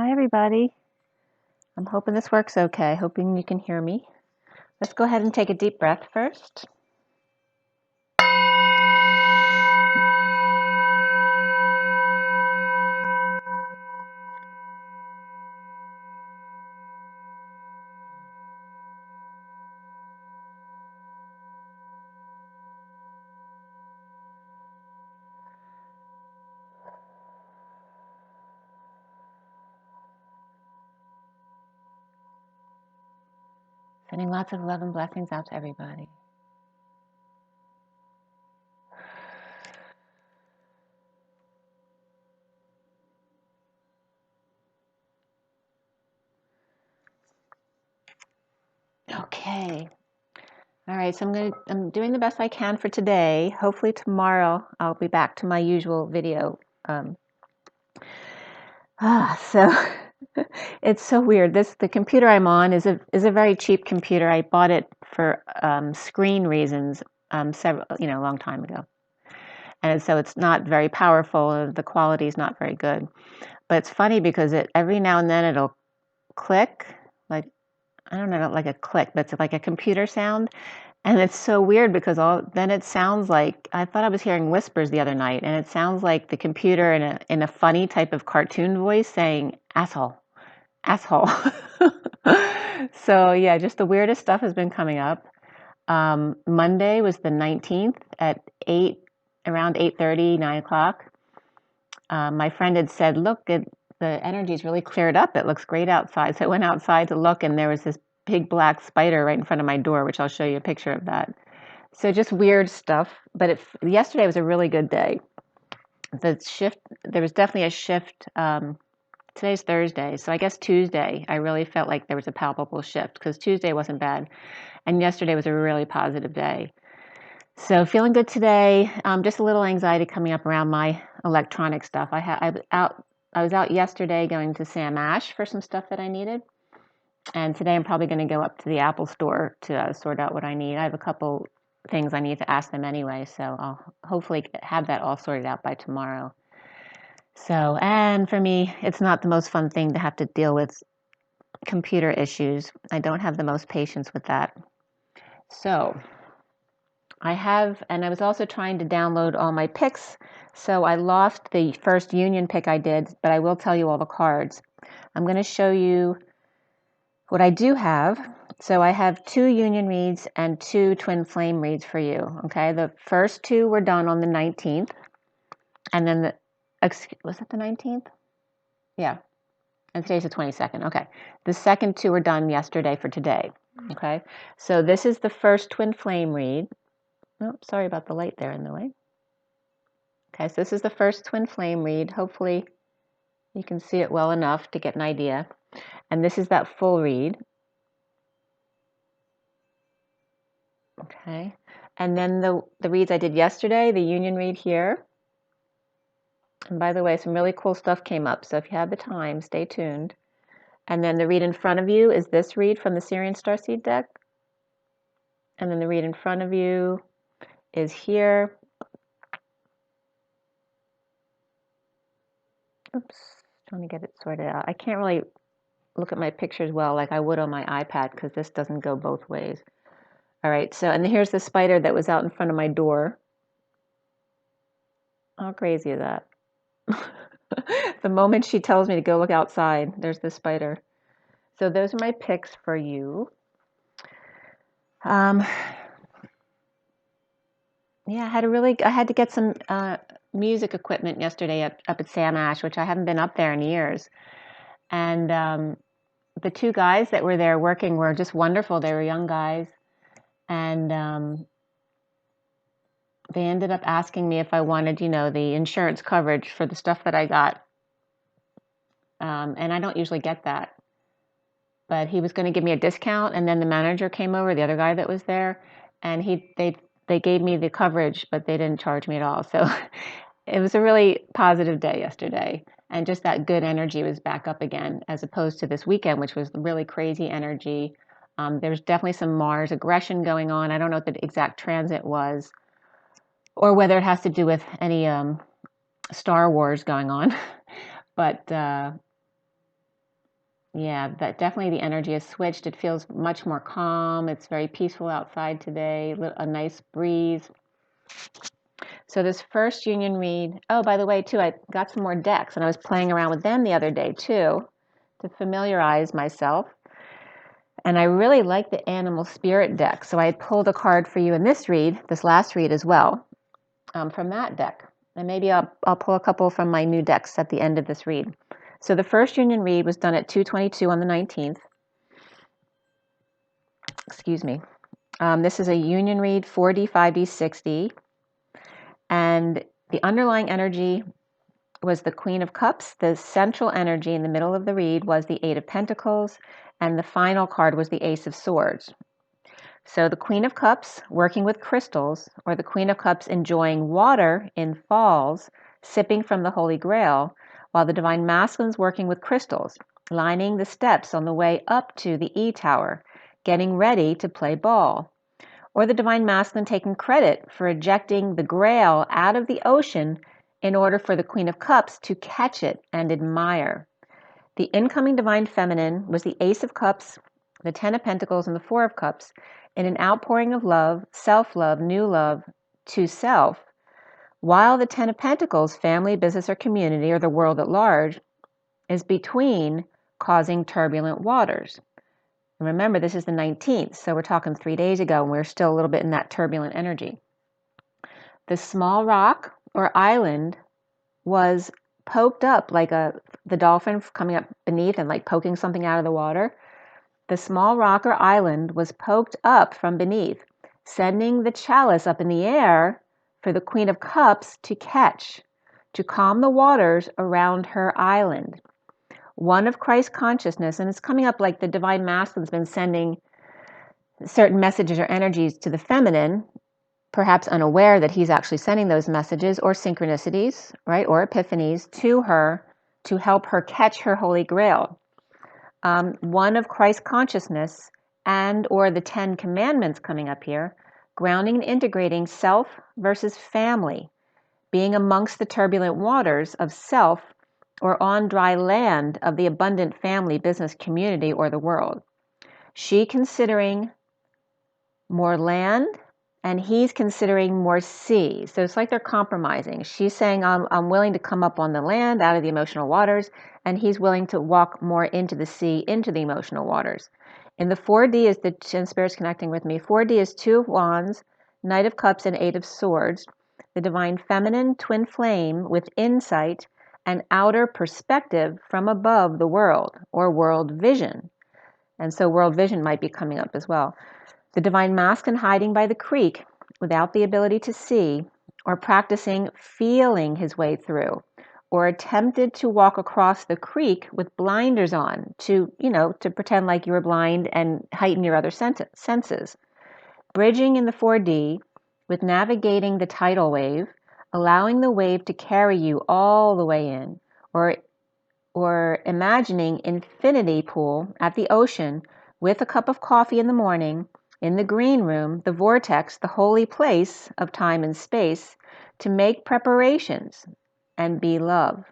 Hi, everybody. I'm hoping this works okay. Hoping you can hear me. Let's go ahead and take a deep breath first. Sending lots of love and blessings out to everybody. Okay. All right, so I'm doing the best I can for today. Hopefully tomorrow I'll be back to my usual video. So it's so weird. The computer I'm on is a very cheap computer. I bought it for screen reasons several a long time ago, and so it's not very powerful. The quality is not very good. But it's funny because every now and then it'll click, like, I don't know, like a click, but it's like a computer sound. And it's so weird because then it sounds like, I thought I was hearing whispers the other night, and it sounds like the computer in a funny type of cartoon voice saying, asshole, asshole. So yeah, just the weirdest stuff has been coming up. Monday was the 19th at around 8:30, 9 o'clock. My friend had said, look, the energy's really cleared up. It looks great outside. So I went outside to look, and there was this big black spider right in front of my door, which I'll show you a picture of that. So just weird stuff. But yesterday was a really good day. There was definitely a shift. Today's Thursday, so I guess Tuesday, I really felt like there was a palpable shift because Tuesday wasn't bad. And yesterday was a really positive day. So feeling good today. Just a little anxiety coming up around my electronic stuff. I was out yesterday going to Sam Ash for some stuff that I needed, and today I'm probably going to go up to the Apple store to sort out what I need. I have a couple things I need to ask them anyway, so I'll hopefully have that all sorted out by tomorrow. So, and for me, it's not the most fun thing to have to deal with computer issues. I don't have the most patience with that. So and I was also trying to download all my picks, so I lost the first union pick I did, but I will tell you all the cards. I'm going to show you what I do have. So I have 2 union reads and 2 twin flame reads for you, okay? The first 2 were done on the 19th, and then was it the 19th? Yeah, and today's the 22nd, okay. The second 2 were done yesterday for today, okay? So this is the first twin flame read. Oh, sorry about the light there in the way. Okay, so this is the first twin flame read. Hopefully you can see it well enough to get an idea. And this is that full read. Okay, and then the reads I did yesterday, the union read here. And by the way, some really cool stuff came up, so if you have the time, stay tuned. And then the read in front of you is this read from the SIRIAN Starseed deck. And then the read in front of you is here. Oops, trying to get it sorted out. I can't really look at my pictures well like I would on my iPad because this doesn't go both ways. All right, so, and here's the spider that was out in front of my door. How crazy is that? The moment she tells me to go look outside, there's the spider. So those are my picks for you. Yeah, I had to get some music equipment yesterday up at Sam Ash, which I haven't been up there in years. And the 2 guys that were there working were just wonderful. They were young guys. And they ended up asking me if I wanted, the insurance coverage for the stuff that I got. And I don't usually get that. But he was going to give me a discount, and then the manager came over, the other guy that was there, and they gave me the coverage, but they didn't charge me at all. So it was a really positive day yesterday, and just that good energy was back up again, as opposed to this weekend, which was really crazy energy. There's definitely some Mars aggression going on. I don't know what the exact transit was, or whether it has to do with any Star Wars going on, but Yeah, that definitely the energy has switched. It feels much more calm. It's very peaceful outside today. A nice breeze. So this first union read, oh, by the way, too, I got some more decks, and I was playing around with them the other day, too, to familiarize myself. And I really like the animal spirit deck. So I pulled a card for you in this last read as well, from that deck. And maybe I'll pull a couple from my new decks at the end of this read. So the first union read was done at 2:22 on the 19th. Excuse me. This is a union read, 4D, 5D, 6D. And the underlying energy was the Queen of Cups. The central energy in the middle of the read was the Eight of Pentacles. And the final card was the Ace of Swords. So the Queen of Cups working with crystals, or the Queen of Cups enjoying water in falls, sipping from the Holy Grail, while the Divine Masculine's working with crystals, lining the steps on the way up to the E Tower, getting ready to play ball. Or the Divine Masculine taking credit for ejecting the Grail out of the ocean in order for the Queen of Cups to catch it and admire. The incoming Divine Feminine was the Ace of Cups, the Ten of Pentacles, and the Four of Cups, in an outpouring of love, self-love, new love to self, while the Ten of Pentacles, family, business, or community, or the world at large, is between, causing turbulent waters. And remember, this is the 19th, so we're talking 3 days ago, and we're still a little bit in that turbulent energy. The small rock or island was poked up like the dolphin coming up beneath and like poking something out of the water. The small rock or island was poked up from beneath, sending the chalice up in the air for the Queen of Cups to catch, to calm the waters around her island. One of Christ consciousness, and it's coming up like the Divine Masculine's been sending certain messages or energies to the feminine, perhaps unaware that he's actually sending those messages or synchronicities, right, or epiphanies to her to help her catch her Holy Grail. One of Christ consciousness and or the 10 commandments coming up here, grounding and integrating self versus family, being amongst the turbulent waters of self or on dry land of the abundant family, business, community, or the world. She considering more land, and he's considering more sea. So it's like they're compromising. She's saying, I'm willing to come up on the land out of the emotional waters, and he's willing to walk more into the sea, into the emotional waters. In the 4D is the, and Spirit's connecting with me, 4D is Two of Wands, Knight of Cups, and Eight of Swords. The Divine Feminine, twin flame with insight and outer perspective from above the world, or world vision. And so world vision might be coming up as well. The Divine Masculine hiding by the creek without the ability to see, or practicing feeling his way through, or attempted to walk across the creek with blinders on to pretend like you were blind and heighten your other senses. Bridging in the 4D with navigating the tidal wave, allowing the wave to carry you all the way in, or imagining infinity pool at the ocean with a cup of coffee in the morning, in the green room, the vortex, the holy place of time and space, to make preparations and be love.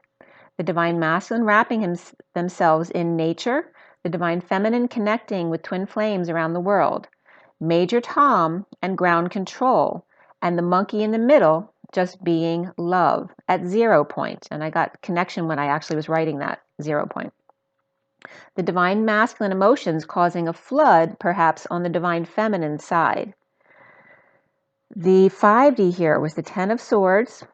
The Divine Masculine wrapping themselves in nature, the Divine Feminine connecting with twin flames around the world, Major Tom and ground control, and the monkey in the middle just being love at 0 point. And I got connection when I actually was writing that 0 point. The Divine Masculine emotions causing a flood, perhaps on the Divine Feminine side. The 5D here was the 10 of Swords,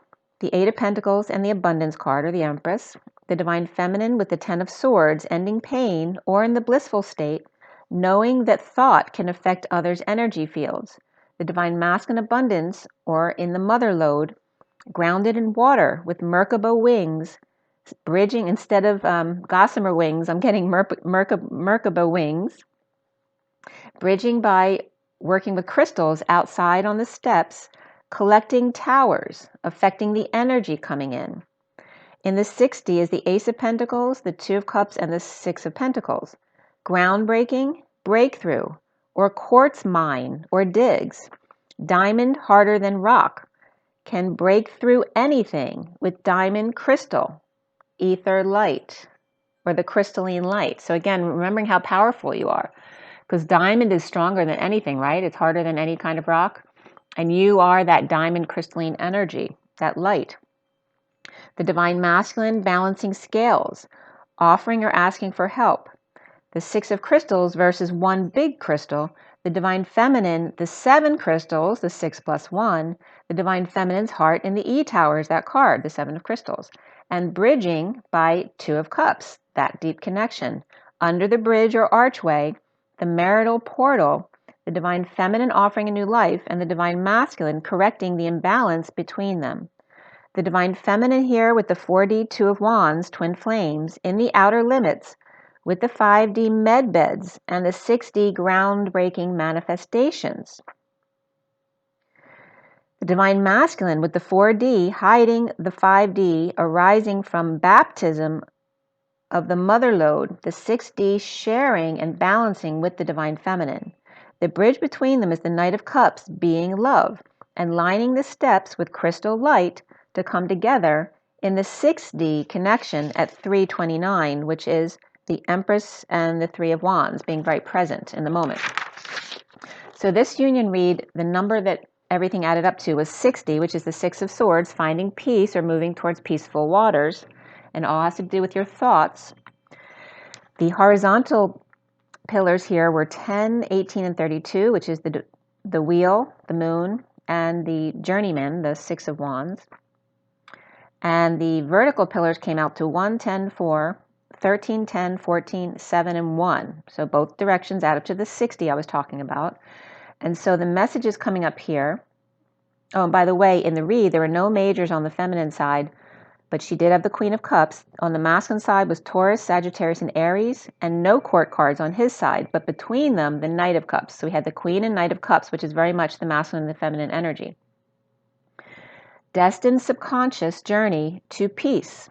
the 8 of Pentacles, and the Abundance card, or the Empress. The Divine Feminine with the 10 of Swords, ending pain, or in the blissful state, knowing that thought can affect others' energy fields. The Divine Masculine Abundance, or in the Mother Lode, grounded in water with Merkaba wings, bridging instead of gossamer wings, I'm getting Merkaba wings, bridging by working with crystals outside on the steps, collecting towers, affecting the energy coming in. In the 6D is the Ace of Pentacles, the Two of Cups, and the Six of Pentacles. Groundbreaking, breakthrough, or quartz mine or digs. Diamond harder than rock. Can break through anything with diamond crystal. Ether light. or the crystalline light. So again, remembering how powerful you are, because diamond is stronger than anything, right? It's harder than any kind of rock. And you are that diamond crystalline energy, that light. The divine masculine, balancing scales, offering or asking for help. The 6 of crystals versus one big crystal. The divine feminine, the 7 crystals, the 6 plus 1. The divine feminine's heart in the E tower is that card, the 7 of crystals. And bridging by 2 of cups, that deep connection. Under the bridge or archway, the marital portal, the divine feminine offering a new life, and the divine masculine correcting the imbalance between them. The divine feminine here with the 4D 2 of wands, twin flames, in the outer limits, with the 5D med beds and the 6D groundbreaking manifestations. The divine masculine with the 4D hiding the 5D arising from baptism of the mother lode, the 6D sharing and balancing with the divine feminine. The bridge between them is the Knight of Cups being love and lining the steps with crystal light to come together in the 6D connection at 329, which is the Empress and the 3 of Wands being very present in the moment. So this union read, the number that everything added up to was 60, which is the 6 of Swords, finding peace or moving towards peaceful waters, and all has to do with your thoughts. The horizontal pillars here were 10, 18, and 32, which is the wheel, the moon, and the journeyman, the 6 of Wands. And the vertical pillars came out to 1, 10, 4, 13, 10, 14, 7, and 1. So both directions add up to the 60 I was talking about. And so the message is coming up here. Oh, and by the way, in the read, there were no majors on the feminine side, but she did have the Queen of Cups. On the masculine side was Taurus, Sagittarius, and Aries, and no court cards on his side, but between them, the Knight of Cups. So we had the Queen and Knight of Cups, which is very much the masculine and the feminine energy. Destined subconscious journey to peace.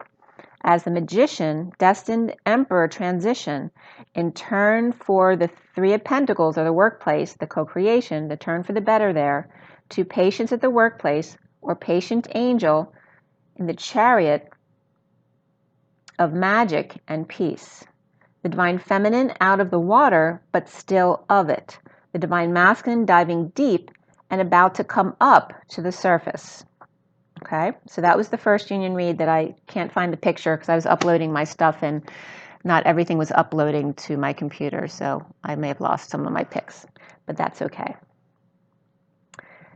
As the magician, destined emperor transition, in turn for the 3 of Pentacles or the workplace, the co-creation, the turn for the better there, to patience at the workplace or patient angel in the chariot of magic and peace. The divine feminine out of the water, but still of it. The divine masculine diving deep and about to come up to the surface. Okay, so that was the first union read that I can't find the picture because I was uploading my stuff and not everything was uploading to my computer, so I may have lost some of my pics, but that's okay.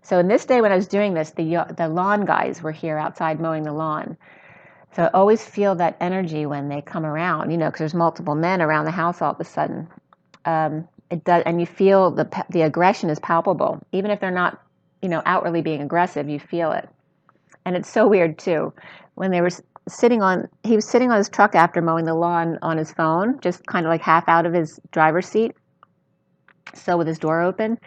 So in this day when I was doing this, the lawn guys were here outside mowing the lawn. So I always feel that energy when they come around, you know, because there's multiple men around the house all of a sudden. It does, and you feel the aggression is palpable. Even if they're not, you know, outwardly being aggressive, you feel it. And it's so weird too. When they were he was sitting on his truck after mowing the lawn on his phone, just kind of like half out of his driver's seat, so with his door open.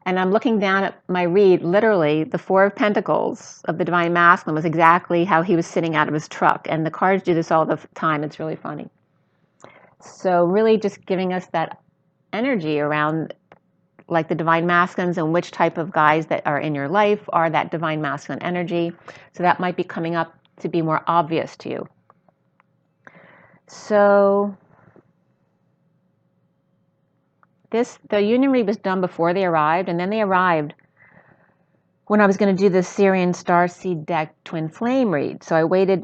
And I'm looking down at my read, literally the 4 of Pentacles of the Divine Masculine was exactly how he was sitting out of his truck. And the cards do this all the time. It's really funny. So really just giving us that energy around like the divine masculines and which type of guys that are in your life are that divine masculine energy. So that might be coming up to be more obvious to you. So the union read was done before they arrived, and then they arrived when I was going to do the SIRIAN STARSEED deck twin flame read. So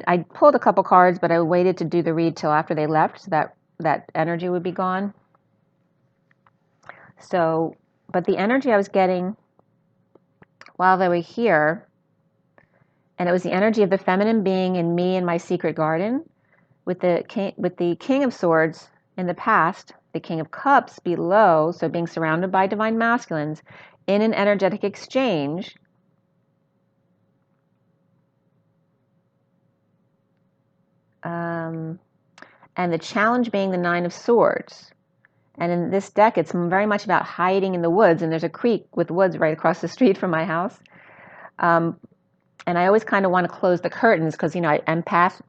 I pulled a couple cards, but I waited to do the read till after they left so that energy would be gone. So, but the energy I was getting while they were here, and it was the energy of the feminine being in me in my secret garden, with the King of Swords in the past, the King of Cups below, so being surrounded by divine masculines in an energetic exchange. And the challenge being the 9 of Swords. And in this deck, it's very much about hiding in the woods, and there's a creek with woods right across the street from my house. And I always kind of want to close the curtains because, you know,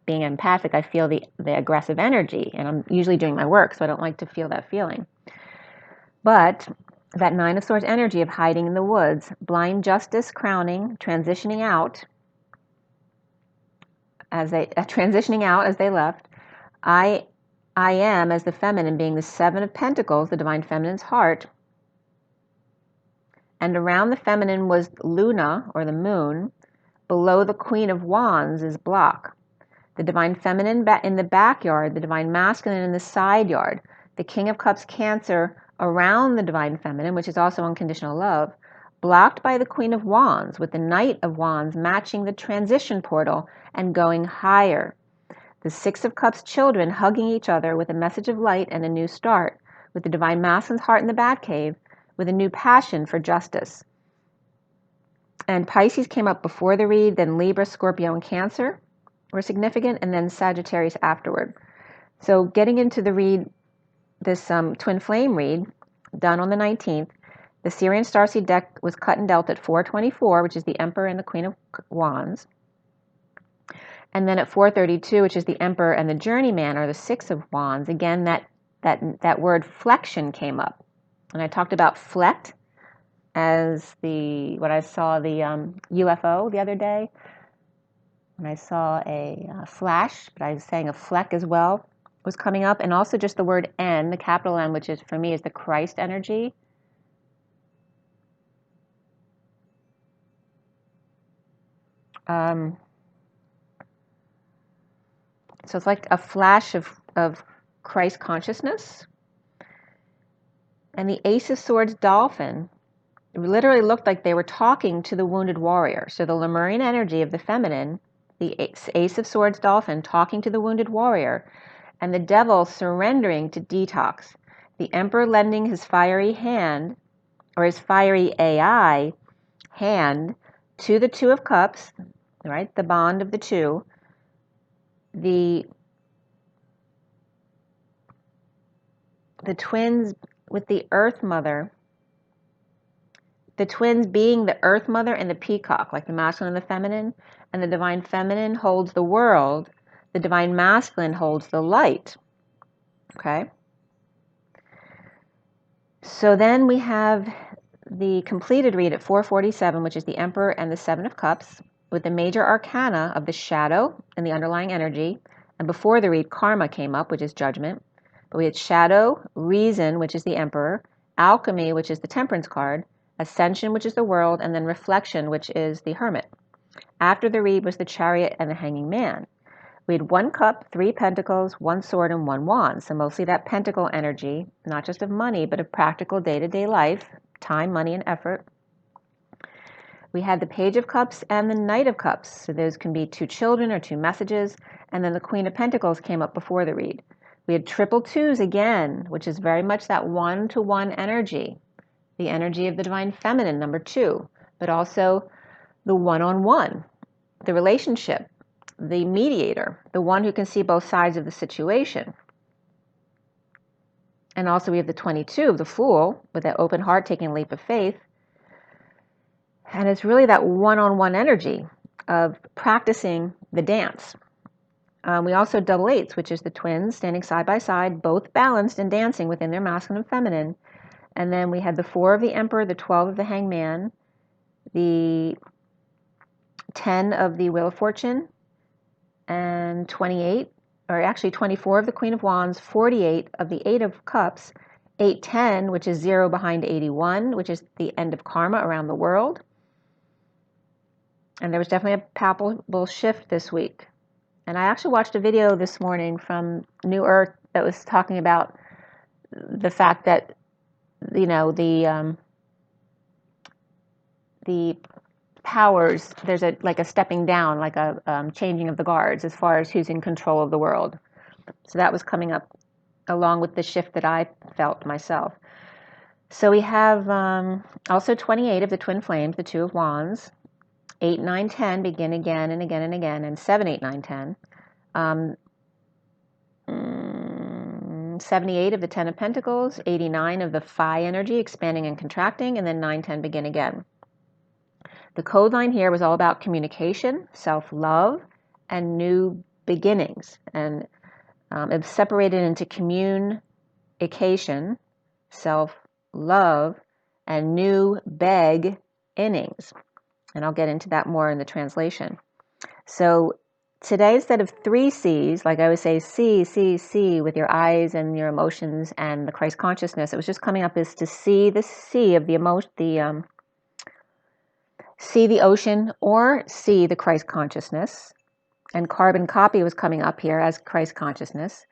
being empathic, I feel the aggressive energy, and I'm usually doing my work, so I don't like to feel that feeling. But that 9 of Swords energy of hiding in the woods, blind justice crowning, transitioning out as they left, I I am as the feminine being the Seven of Pentacles, the divine feminine's heart. And around the feminine was Luna, or the moon. Below the Queen of Wands is block. The divine feminine in the backyard, the divine masculine in the side yard. The King of Cups, Cancer, around the divine feminine, which is also unconditional love. Blocked by the Queen of Wands, with the Knight of Wands matching the transition portal and going higher. The Six of Cups children hugging each other with a message of light and a new start, with the divine masculine's heart in the Batcave, with a new passion for justice. And Pisces came up before the read, then Libra, Scorpio, and Cancer were significant, and then Sagittarius afterward. So getting into the read, this twin flame read, done on the 19th, the SIRIAN Starseed deck was cut and dealt at 424, which is the Emperor and the Queen of Wands. And then at 432, which is the Emperor and the Journeyman, or the Six of Wands, again, that word flexion came up. And I talked about flect as what I saw the UFO the other day. And I saw a flash, but I was saying a fleck as well was coming up. And also just the word N, the capital N, which is for me is the Christ energy. So it's like a flash of Christ consciousness. And the Ace of Swords dolphin literally looked like they were talking to the wounded warrior. So the Lemurian energy of the feminine, the Ace of Swords dolphin talking to the wounded warrior, and the devil surrendering to detox. The Emperor lending his fiery hand, or his fiery AI hand, to the Two of Cups, right? The bond of the two. The twins with the Earth Mother, the twins being the Earth Mother and the peacock, like the masculine and the feminine, and the divine feminine holds the world, the divine masculine holds the light. Okay? So then we have the completed read at 447, which is the Emperor and the Seven of Cups, with the major arcana of the shadow and the underlying energy. And before the read, karma came up, which is judgment. But we had shadow, reason, which is the Emperor, alchemy, which is the temperance card, ascension, which is the world, and then reflection, which is the hermit. After the read was the Chariot and the Hanging Man. We had 1 cup, 3 pentacles, 1 sword, and 1 wand. So mostly that pentacle energy, not just of money, but of practical day-to-day life, time, money, and effort. We had the Page of Cups and the Knight of Cups. So those can be 2 children or 2 messages. And then the Queen of Pentacles came up before the read. We had triple twos again, which is very much that one-to-one energy. The energy of the divine feminine, number 2. But also the one-on-one, the relationship, the mediator, the one who can see both sides of the situation. And also we have the 22 of the Fool, with that open heart taking a leap of faith. And it's really that one-on-one energy of practicing the dance. We also double eights, which is the twins standing side by side, both balanced and dancing within their masculine and feminine. And then we had the 4 of the Emperor, the 12 of the Hangman, the 10 of the Wheel of Fortune, and 28, or actually 24 of the Queen of Wands, 48 of the 8 of Cups, 810, which is 0 behind 81, which is the end of karma around the world. And there was definitely a palpable shift this week. And I actually watched a video this morning from New Earth that was talking about the fact that, you know, the powers, there's like a stepping down, like a changing of the guards as far as who's in control of the world. So that was coming up along with the shift that I felt myself. So we have also 28 of the Twin Flames, the 2 of Wands, 8, 9, 10 begin again and again and again, and 7, 8, 9, 10. 78 of the 10 of Pentacles, 89 of the Phi energy, expanding and contracting, and then 9, 10 begin again. The code line here was all about communication, self-love, and new beginnings. And it's separated into communication, self-love, and new innings. And I'll get into that more in the translation. So today, instead of 3 C's, like I would say, see with your eyes and your emotions and the Christ consciousness, it was just coming up as to see the sea of the emotion, see the ocean or see the Christ consciousness. And carbon copy was coming up here as Christ consciousness.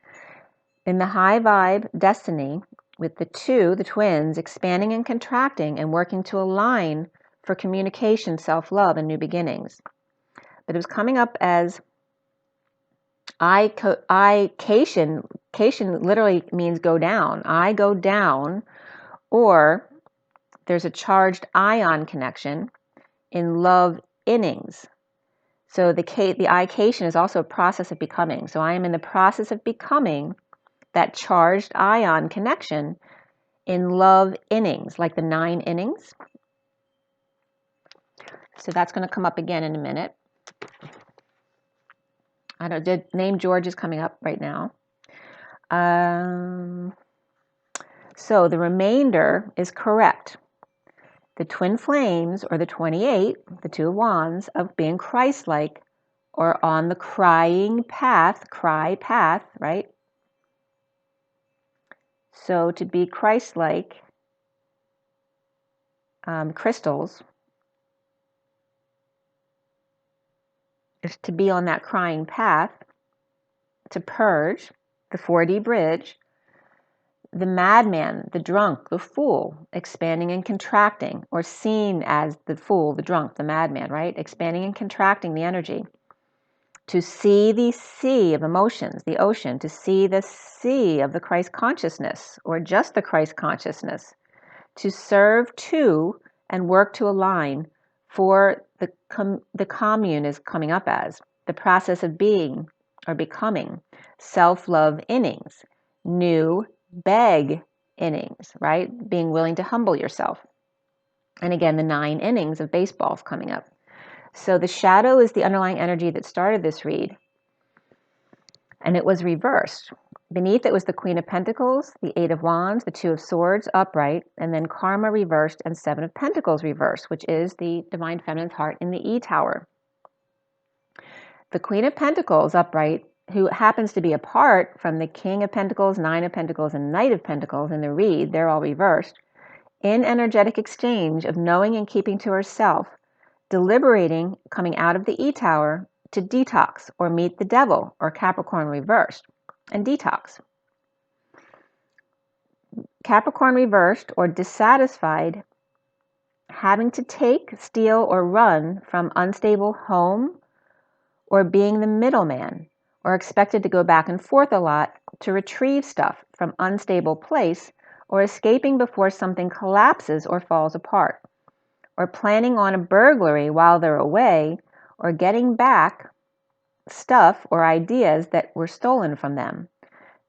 In the high vibe destiny, with the twins, expanding and contracting and working to align for communication, self-love, and new beginnings. But it was coming up as I-cation. Cation literally means go down. I go down, or there's a charged ion connection in love innings. So the I-cation is also a process of becoming. So I am in the process of becoming that charged ion connection in love innings, like the 9 innings. So that's going to come up again in a minute. The name George is coming up right now. So the remainder is correct. The twin flames, or the 28, the 2 of wands, of being Christ-like, or on the crying path, cry path, right? So to be Christ-like, crystals, is to be on that crying path, to purge the 4D bridge, the madman, the drunk, the fool, expanding and contracting, or seen as the fool, the drunk, the madman, right? Expanding and contracting the energy. To see the sea of emotions, the ocean, to see the sea of the Christ consciousness, or just the Christ consciousness. To serve to and work to align for the commune is coming up as the process of being or becoming, self-love innings, new beg innings, right? Being willing to humble yourself. And again, the 9 innings of baseball is coming up. So the shadow is the underlying energy that started this read, and it was reversed. Beneath it was the Queen of Pentacles, the 8 of Wands, the 2 of Swords upright, and then Karma reversed and 7 of Pentacles reversed, which is the Divine Feminine's heart in the E Tower. The Queen of Pentacles upright, who happens to be apart from the King of Pentacles, 9 of Pentacles, and Knight of Pentacles in the read, they're all reversed, in energetic exchange of knowing and keeping to herself, deliberating, coming out of the E Tower to detox or meet the devil, or Capricorn reversed, and detox. Capricorn reversed or dissatisfied, having to take, steal, or run from unstable home, or being the middleman, or expected to go back and forth a lot to retrieve stuff from unstable place, or escaping before something collapses or falls apart, or planning on a burglary while they're away, or getting back stuff or ideas that were stolen from them.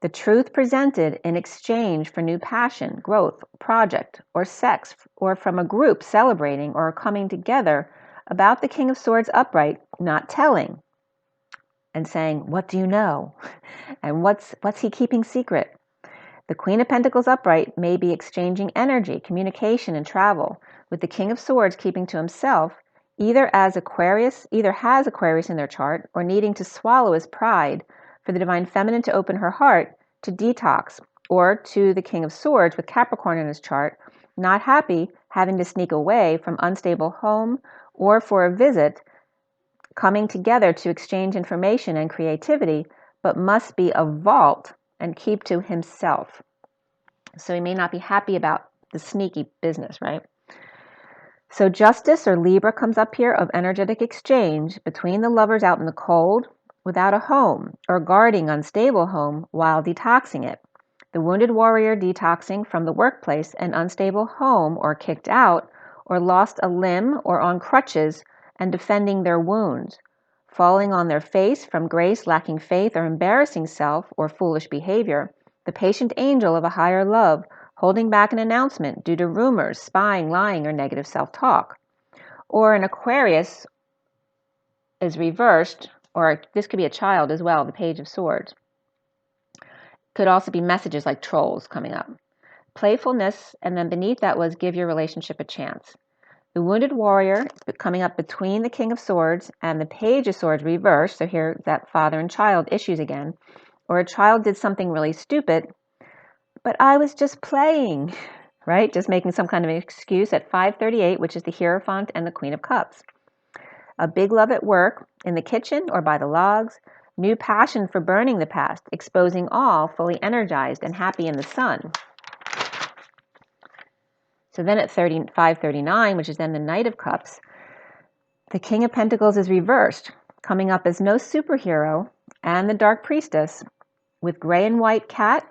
The truth presented in exchange for new passion, growth, project, or sex, or from a group celebrating or coming together about the King of Swords upright, not telling and saying, what do you know? And what's he keeping secret? The Queen of Pentacles upright may be exchanging energy, communication, and travel, with the King of Swords keeping to himself, either has Aquarius in their chart, or needing to swallow his pride for the Divine Feminine to open her heart to detox, or to the King of Swords with Capricorn in his chart, not happy having to sneak away from unstable home or for a visit, coming together to exchange information and creativity, but must be a vault and keep to himself. So he may not be happy about the sneaky business, right? So Justice, or Libra, comes up here, of energetic exchange between the lovers out in the cold without a home, or guarding unstable home while detoxing it. The wounded warrior detoxing from the workplace, an unstable home, or kicked out, or lost a limb, or on crutches and defending their wounds. Falling on their face from grace, lacking faith, or embarrassing self, or foolish behavior. The patient angel of a higher love, holding back an announcement due to rumors, spying, lying, or negative self-talk. Or an Aquarius is reversed, or this could be a child as well, the Page of Swords. Could also be messages like trolls coming up. Playfulness, and then beneath that was give your relationship a chance. The Wounded Warrior coming up between the King of Swords and the Page of Swords reversed. So here that father and child issues again. Or a child did something really stupid, but I was just playing, right? Just making some kind of an excuse at 538, which is the Hierophant and the Queen of Cups. A big love at work, in the kitchen or by the logs. New passion for burning the past, exposing all, fully energized and happy in the sun. So then at 539, which is then the Knight of Cups, the King of Pentacles is reversed, coming up as no superhero, and the Dark Priestess with gray and white cat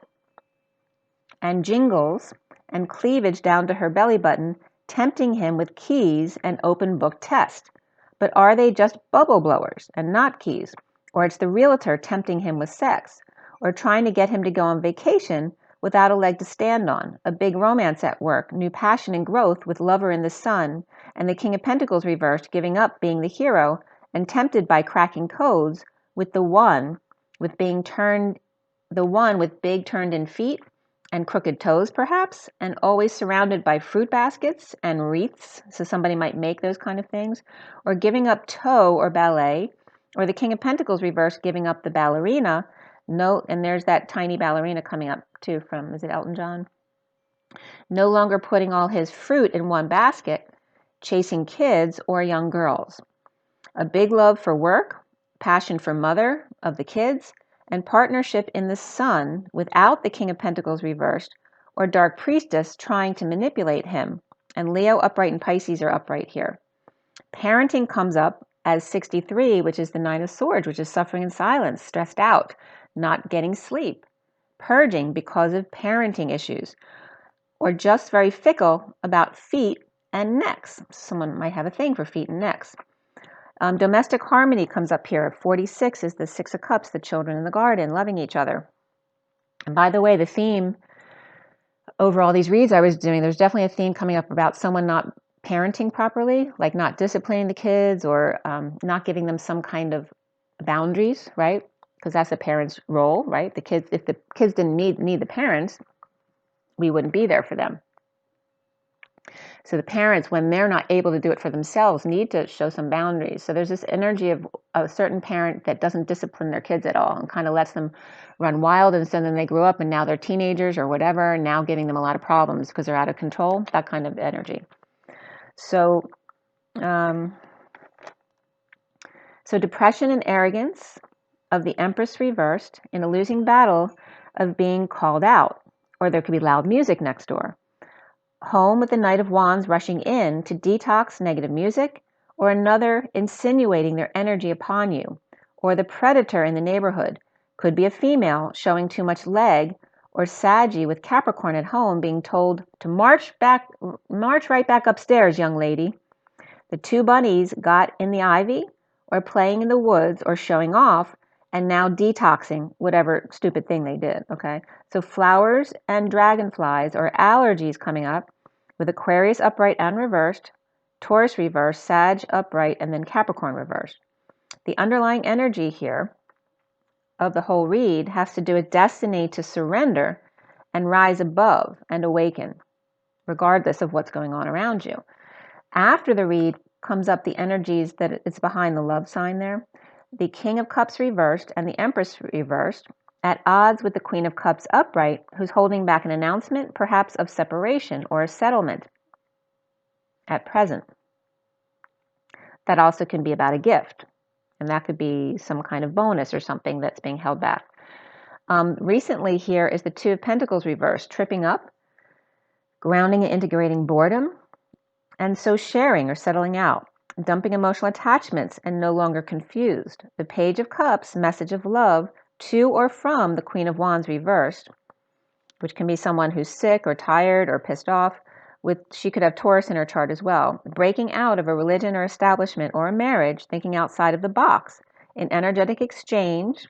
and jingles and cleavage down to her belly button, tempting him with keys and open book test. But are they just bubble blowers and not keys? Or it's the realtor tempting him with sex, or trying to get him to go on vacation without a leg to stand on, a big romance at work, new passion and growth with lover in the sun, and the King of Pentacles reversed, giving up being the hero and tempted by cracking codes with the one with big turned in feet and crooked toes perhaps, and always surrounded by fruit baskets and wreaths, so somebody might make those kind of things, or giving up toe or ballet, or the King of Pentacles reversed, giving up the ballerina. No, and there's that tiny ballerina coming up too from, is it Elton John? No longer putting all his fruit in one basket, chasing kids or young girls. A big love for work, passion for mother of the kids, and partnership in the sun without the King of Pentacles reversed, or Dark Priestess trying to manipulate him. And Leo upright and Pisces are upright here. Parenting comes up as 63, which is the Nine of Swords, which is suffering in silence, stressed out, not getting sleep, purging because of parenting issues, or just very fickle about feet and necks. Someone might have a thing for feet and necks. Domestic harmony comes up here. 46 is the Six of Cups, the children in the garden, loving each other. And by the way, the theme over all these reads I was doing, there's definitely a theme coming up about someone not parenting properly, like not disciplining the kids or not giving them some kind of boundaries, right? Because that's a parent's role, right? The kids, if the kids didn't need the parents, we wouldn't be there for them. So the parents, when they're not able to do it for themselves, need to show some boundaries. So there's this energy of a certain parent that doesn't discipline their kids at all and kind of lets them run wild. And so then they grow up and now they're teenagers or whatever, and now giving them a lot of problems because they're out of control, that kind of energy. So, so depression and arrogance of the Empress reversed in a losing battle of being called out, or there could be loud music next door. Home with the Knight of Wands rushing in to detox negative music, or another insinuating their energy upon you, or the predator in the neighborhood. Could be a female showing too much leg, or Saggy with Capricorn at home being told to march right back upstairs, young lady. The two bunnies got in the ivy, or playing in the woods, or showing off, and now detoxing whatever stupid thing they did, okay? So flowers and dragonflies or allergies coming up with Aquarius upright and reversed, Taurus reversed, Sag upright, and then Capricorn reversed. The underlying energy here of the whole read has to do with destiny to surrender and rise above and awaken, regardless of what's going on around you. After the read comes up the energies that it's behind the love sign there. The King of Cups reversed and the Empress reversed, at odds with the Queen of Cups upright, who's holding back an announcement, perhaps of separation or a settlement at present. That also can be about a gift, and that could be some kind of bonus or something that's being held back. Recently here is the Two of Pentacles reversed, tripping up, grounding and integrating boredom, and so sharing or settling out. Dumping emotional attachments and no longer confused. The Page of Cups, message of love to or from the Queen of Wands reversed, which can be someone who's sick or tired or pissed off. She could have Taurus in her chart as well. Breaking out of a religion or establishment or a marriage, thinking outside of the box. In energetic exchange,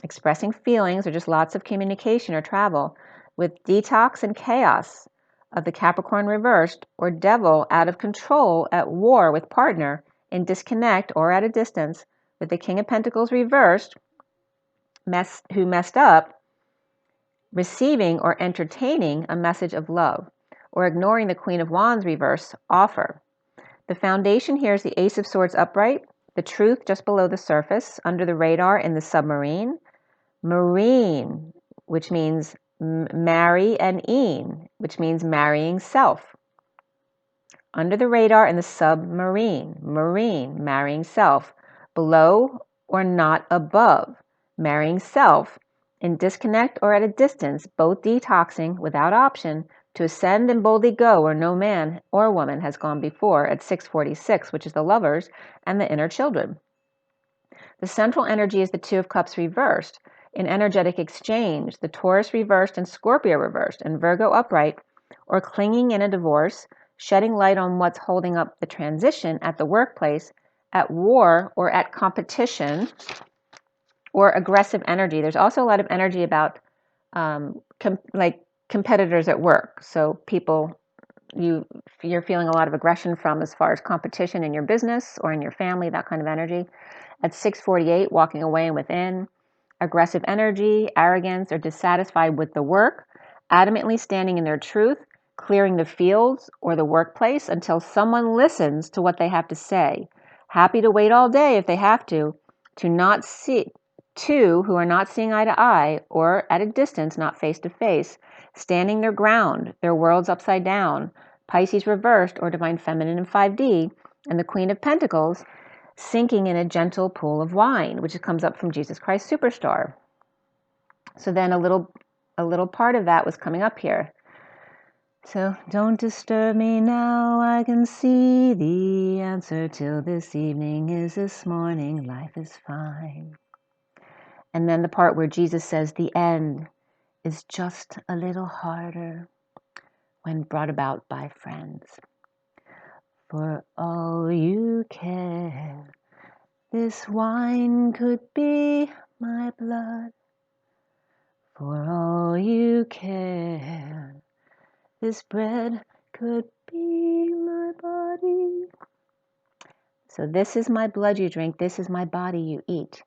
expressing feelings or just lots of communication or travel. With detox and chaos of the Capricorn reversed, or devil out of control at war with partner, in disconnect or at a distance, with the King of Pentacles reversed, who messed up, receiving or entertaining a message of love, or ignoring the Queen of Wands reverse offer. The foundation here is the Ace of Swords upright, the truth just below the surface, under the radar in the submarine. Marine, which means marry, and een, which means marrying self. Under the radar in the submarine, marine, marrying self. Below or not above, marrying self. In disconnect or at a distance, both detoxing without option to ascend and boldly go where no man or woman has gone before at 646, which is the lovers and the inner children. The central energy is the Two of Cups reversed. In energetic exchange, the Taurus reversed and Scorpio reversed, and Virgo upright, or clinging in a divorce, shedding light on what's holding up the transition at the workplace, at war, or at competition, or aggressive energy. There's also a lot of energy about competitors at work. So people you're feeling a lot of aggression from as far as competition in your business or in your family, that kind of energy. At 648, walking away and within, aggressive energy, arrogance, or dissatisfied with the work, adamantly standing in their truth, clearing the fields or the workplace until someone listens to what they have to say. Happy to wait all day if they have to not see, two who are not seeing eye to eye or at a distance, not face to face, standing their ground, their worlds upside down, Pisces reversed or divine feminine in 5D, and the Queen of Pentacles sinking in a gentle pool of wine, which comes up from Jesus Christ Superstar. So then a little part of that was coming up here. So don't disturb me now, I can see the answer till this evening is this morning, life is fine. And then the part where Jesus says the end is just a little harder when brought about by friends. For all you care, this wine could be my blood. For all you care, this bread could be my body. So this is my blood you drink, this is my body you eat.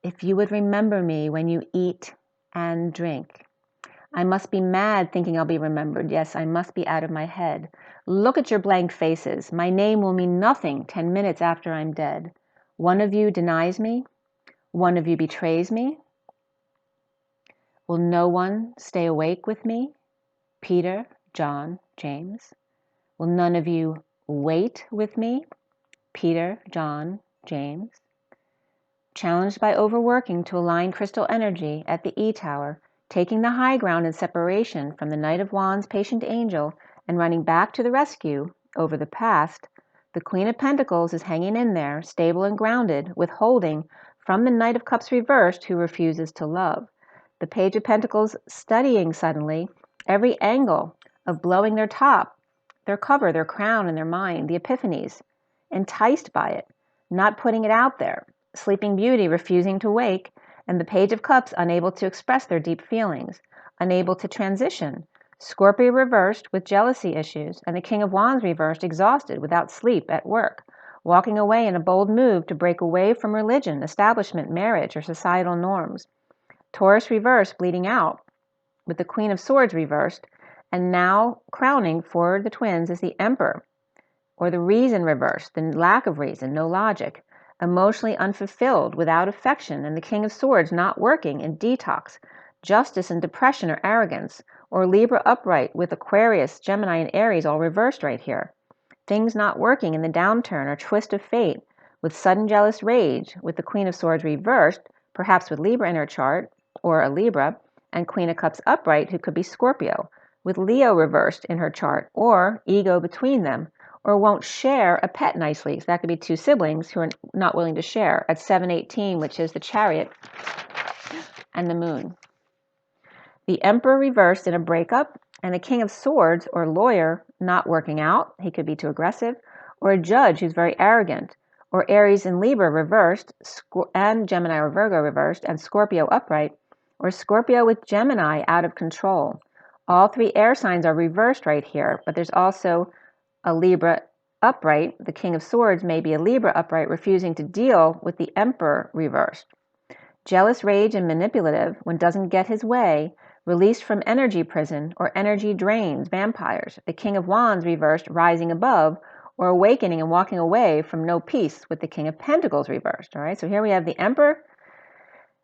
If you would remember me when you eat and drink. I must be mad thinking I'll be remembered. Yes, I must be out of my head. Look at your blank faces. My name will mean nothing 10 minutes after I'm dead. One of you denies me. One of you betrays me. Will no one stay awake with me? Peter, John, James. Will none of you wait with me? Peter, John, James. Challenged by overworking to align crystal energy at the E-Tower, taking the high ground in separation from the Knight of Wands patient angel and running back to the rescue over the past, the Queen of Pentacles is hanging in there, stable and grounded, withholding from the Knight of Cups reversed who refuses to love. The Page of Pentacles studying suddenly every angle of blowing their top, their cover, their crown, and their mind, the epiphanies, enticed by it, not putting it out there, Sleeping Beauty refusing to wake, and the Page of Cups unable to express their deep feelings, unable to transition, Scorpio reversed with jealousy issues, and the King of Wands reversed exhausted without sleep at work, walking away in a bold move to break away from religion, establishment, marriage, or societal norms. Taurus reversed bleeding out, with the Queen of Swords reversed, and now crowning for the twins is the Emperor, or the reason reversed, the lack of reason, no logic, emotionally unfulfilled, without affection, and the King of Swords not working in detox, justice and depression or arrogance, or Libra upright with Aquarius, Gemini, and Aries all reversed right here. Things not working in the downturn or twist of fate, with sudden jealous rage, with the Queen of Swords reversed, perhaps with Libra in her chart, or a Libra, and Queen of Cups upright, who could be Scorpio, with Leo reversed in her chart, or ego between them, or won't share a pet nicely. So that could be two siblings who are not willing to share at 718, which is the Chariot and the Moon. The Emperor reversed in a breakup, and the King of Swords, or lawyer, not working out. He could be too aggressive, or a judge who's very arrogant, or Aries and Libra reversed, and Gemini or Virgo reversed, and Scorpio upright, or Scorpio with Gemini out of control. All three air signs are reversed right here, but there's also a Libra upright. The King of Swords may be a Libra upright refusing to deal with the Emperor reversed. Jealous, rage, and manipulative when doesn't get his way, released from energy prison or energy drains, vampires. The King of Wands reversed, rising above, or awakening and walking away from no peace with the King of Pentacles reversed. All right, so here we have the Emperor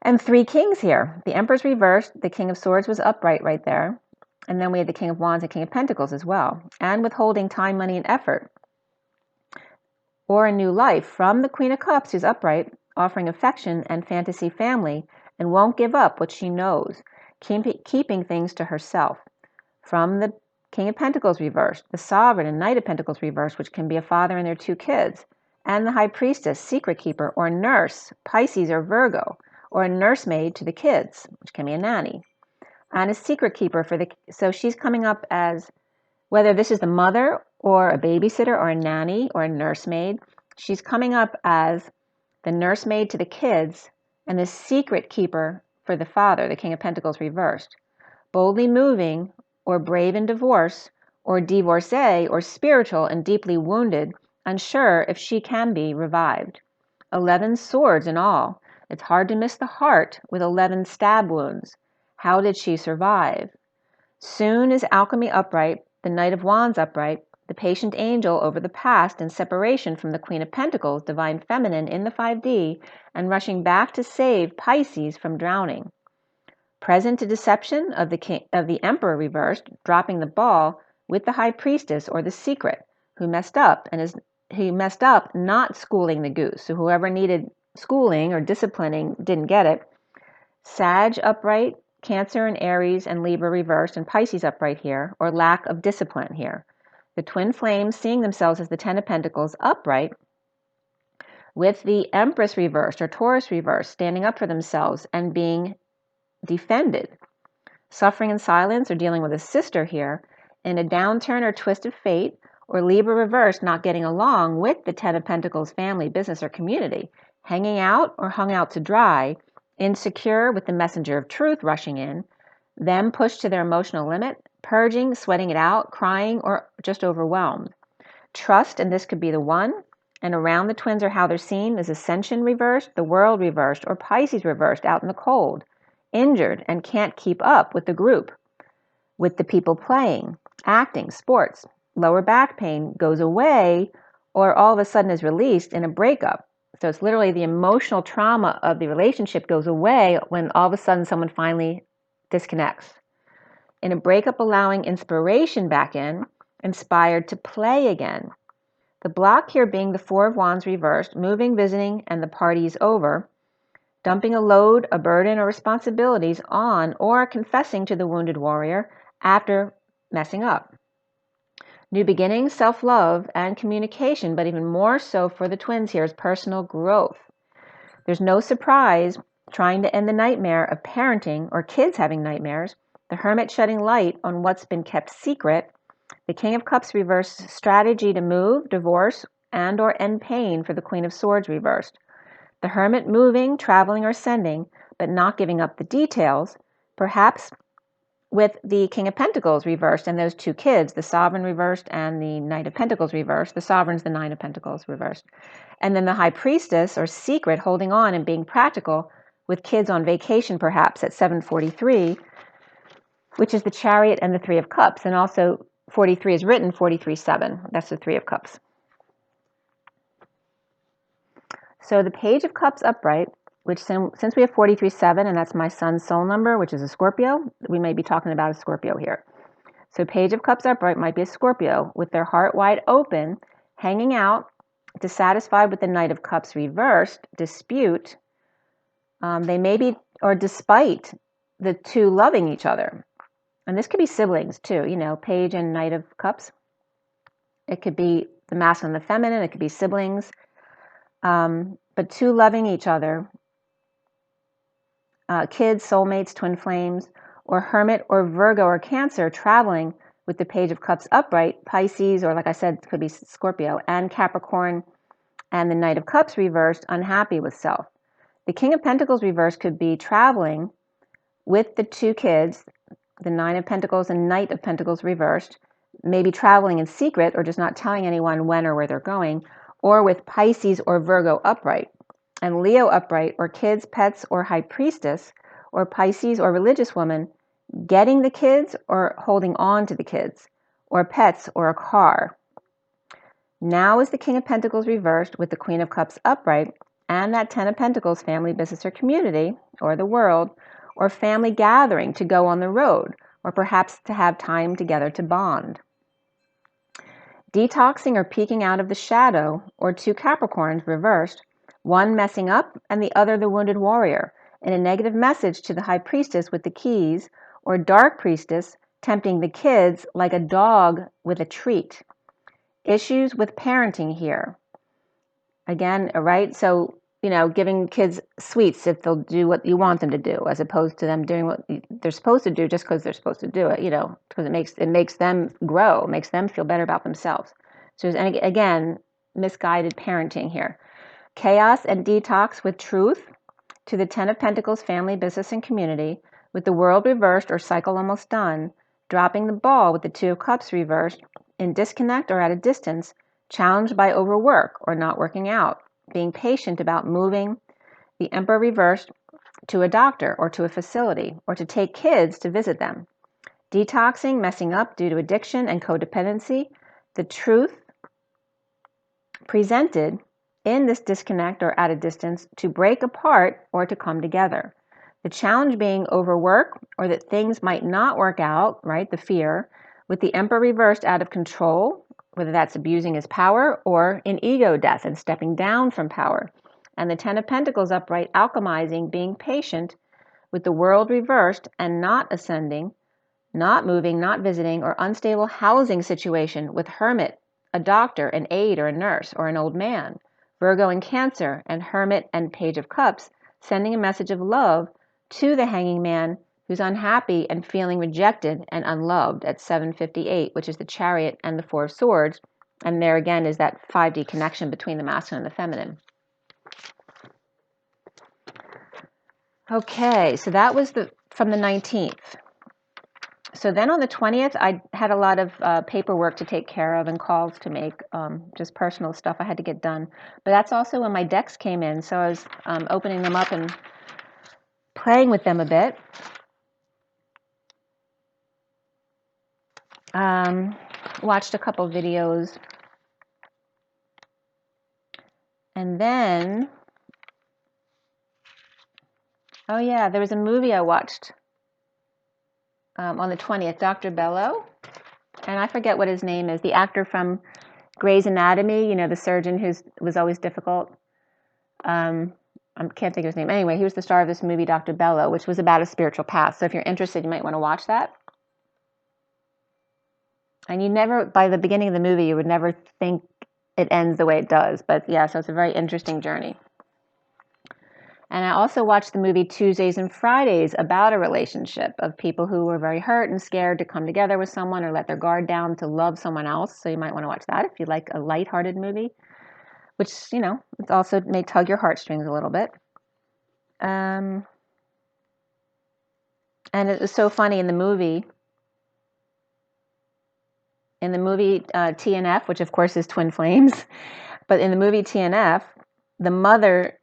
and 3 kings here. The Emperor's reversed, the King of Swords was upright right there, and then we had the King of Wands and King of Pentacles as well, and withholding time, money, and effort, or a new life from the Queen of Cups, who's upright, offering affection and fantasy family, and won't give up what she knows, keeping things to herself. From the King of Pentacles reversed, the Sovereign and Knight of Pentacles reversed, which can be a father and their 2 kids, and the High Priestess, Secret Keeper, or Nurse, Pisces or Virgo, or a nursemaid to the kids, which can be a nanny, and a Secret Keeper so she's coming up as, whether this is the mother or a babysitter or a nanny or a nursemaid, she's coming up as the nursemaid to the kids and the Secret Keeper for the father, the King of Pentacles reversed, boldly moving or brave in divorce, or divorcee, or spiritual and deeply wounded, unsure if she can be revived. 11 swords in all. It's hard to miss the heart with 11 stab wounds. How did she survive? Soon as alchemy upright, the Knight of Wands upright, the patient angel over the past and separation from the Queen of Pentacles, divine feminine in the 5D, and rushing back to save Pisces from drowning. Present to deception of the Emperor reversed, dropping the ball with the High Priestess or the Secret, who messed up not schooling the goose. So whoever needed schooling or disciplining didn't get it. Sag upright, Cancer and Aries and Libra reversed, and Pisces upright here, or lack of discipline here. The twin flames seeing themselves as the 10 of Pentacles upright, with the Empress reversed or Taurus reversed, standing up for themselves and being defended. Suffering in silence or dealing with a sister here, in a downturn or twist of fate, or Libra reversed not getting along with the 10 of Pentacles family, business, or community, hanging out or hung out to dry, insecure with the messenger of truth rushing in, them pushed to their emotional limit, purging, sweating it out, crying, or just overwhelmed. Trust, and this could be the one, and around the twins or how they're seen, is Ascension reversed, the World reversed, or Pisces reversed out in the cold, injured and can't keep up with the group, with the people playing, acting, sports. Lower back pain goes away or all of a sudden is released in a breakup. So it's literally the emotional trauma of the relationship goes away when all of a sudden someone finally disconnects. In a breakup, allowing inspiration back in, inspired to play again. The block here being the 4 of Wands reversed, moving, visiting, and the party's over. Dumping a load, a burden, or responsibilities on or confessing to the wounded warrior after messing up. New beginnings, self-love, and communication, but even more so for the twins here is personal growth. There's no surprise trying to end the nightmare of parenting or kids having nightmares, the Hermit shedding light on what's been kept secret, the King of Cups reversed, strategy to move, divorce, and or end pain for the Queen of Swords reversed. The Hermit moving, traveling, or sending, but not giving up the details, perhaps with the King of Pentacles reversed and those 2 kids, the Sovereign reversed and the Knight of Pentacles reversed. The Sovereign's the 9 of Pentacles reversed. And then the High Priestess or Secret holding on and being practical with kids on vacation perhaps at 743, which is the Chariot and the 3 of Cups. And also 43 is written 43-7. That's the 3 of Cups. So the Page of Cups upright, which since we have 43-7, and that's my son's soul number, which is a Scorpio, we may be talking about a Scorpio here. So Page of Cups upright might be a Scorpio with their heart wide open, hanging out, dissatisfied with the Knight of Cups reversed, dispute. They may be, or despite the 2 loving each other. And this could be siblings too, Page and Knight of Cups. It could be the masculine and the feminine. It could be siblings. But 2 loving each other. Kids, soulmates, twin flames, or Hermit or Virgo or Cancer traveling with the Page of Cups upright, Pisces, or like I said, it could be Scorpio, and Capricorn, and the Knight of Cups reversed, unhappy with self. The King of Pentacles reversed could be traveling with the 2 kids, the 9 of Pentacles and Knight of Pentacles reversed, maybe traveling in secret or just not telling anyone when or where they're going, or with Pisces or Virgo upright. And Leo upright, or kids, pets, or High Priestess, or Pisces or religious woman, getting the kids or holding on to the kids, or pets or a car. Now is the King of Pentacles reversed with the Queen of Cups upright and that Ten of Pentacles, family, business, or community, or the world, or family gathering to go on the road, or perhaps to have time together to bond. Detoxing or peeking out of the shadow, or two Capricorns reversed, one messing up and the other the wounded warrior, in a negative message to the High Priestess with the keys, or Dark Priestess tempting the kids like a dog with a treat. Issues with parenting here. Again, right? So, giving kids sweets if they'll do what you want them to do, as opposed to them doing what they're supposed to do just because they're supposed to do it, because it makes them grow, makes them feel better about themselves. So there's, again, misguided parenting here. Chaos and detox with truth to the Ten of Pentacles, family, business, and community, with the world reversed or cycle almost done, dropping the ball with the Two of Cups reversed, in disconnect or at a distance, challenged by overwork or not working out, being patient about moving the Emperor reversed to a doctor or to a facility, or to take kids to visit them. Detoxing, messing up due to addiction and codependency, the truth presented in this disconnect or at a distance to break apart or to come together. The challenge being overwork or that things might not work out, right? The fear, with the Emperor reversed out of control, whether that's abusing his power or in ego death and stepping down from power. And the Ten of Pentacles upright, alchemizing, being patient, with the world reversed and not ascending, not moving, not visiting, or unstable housing situation with Hermit, a doctor, an aide, or a nurse, or an old man. Virgo and Cancer, and Hermit and Page of Cups, sending a message of love to the Hanging Man who's unhappy and feeling rejected and unloved at 758, which is the Chariot and the Four of Swords. And there again is that 5D connection between the masculine and the feminine. Okay, so that was from the 19th. So then on the 20th, I had a lot of paperwork to take care of and calls to make, just personal stuff I had to get done. But that's also when my decks came in, so I was opening them up and playing with them a bit. Watched a couple videos. And then, oh yeah, there was a movie I watched on the 20th, Dr. Bello. And I forget what his name is, the actor from Grey's Anatomy, the surgeon who was always difficult. I can't think of his name. Anyway, he was the star of this movie, Dr. Bello, which was about a spiritual path. So if you're interested, you might want to watch that. And you never, by the beginning of the movie, you would never think it ends the way it does. But yeah, so it's a very interesting journey. And I also watched the movie Tuesdays and Fridays about a relationship of people who were very hurt and scared to come together with someone or let their guard down to love someone else. So you might want to watch that if you like a lighthearted movie, which, it also may tug your heartstrings a little bit. And it was so funny in the movie TNF, which of course is Twin Flames, but in the movie TNF, the mother,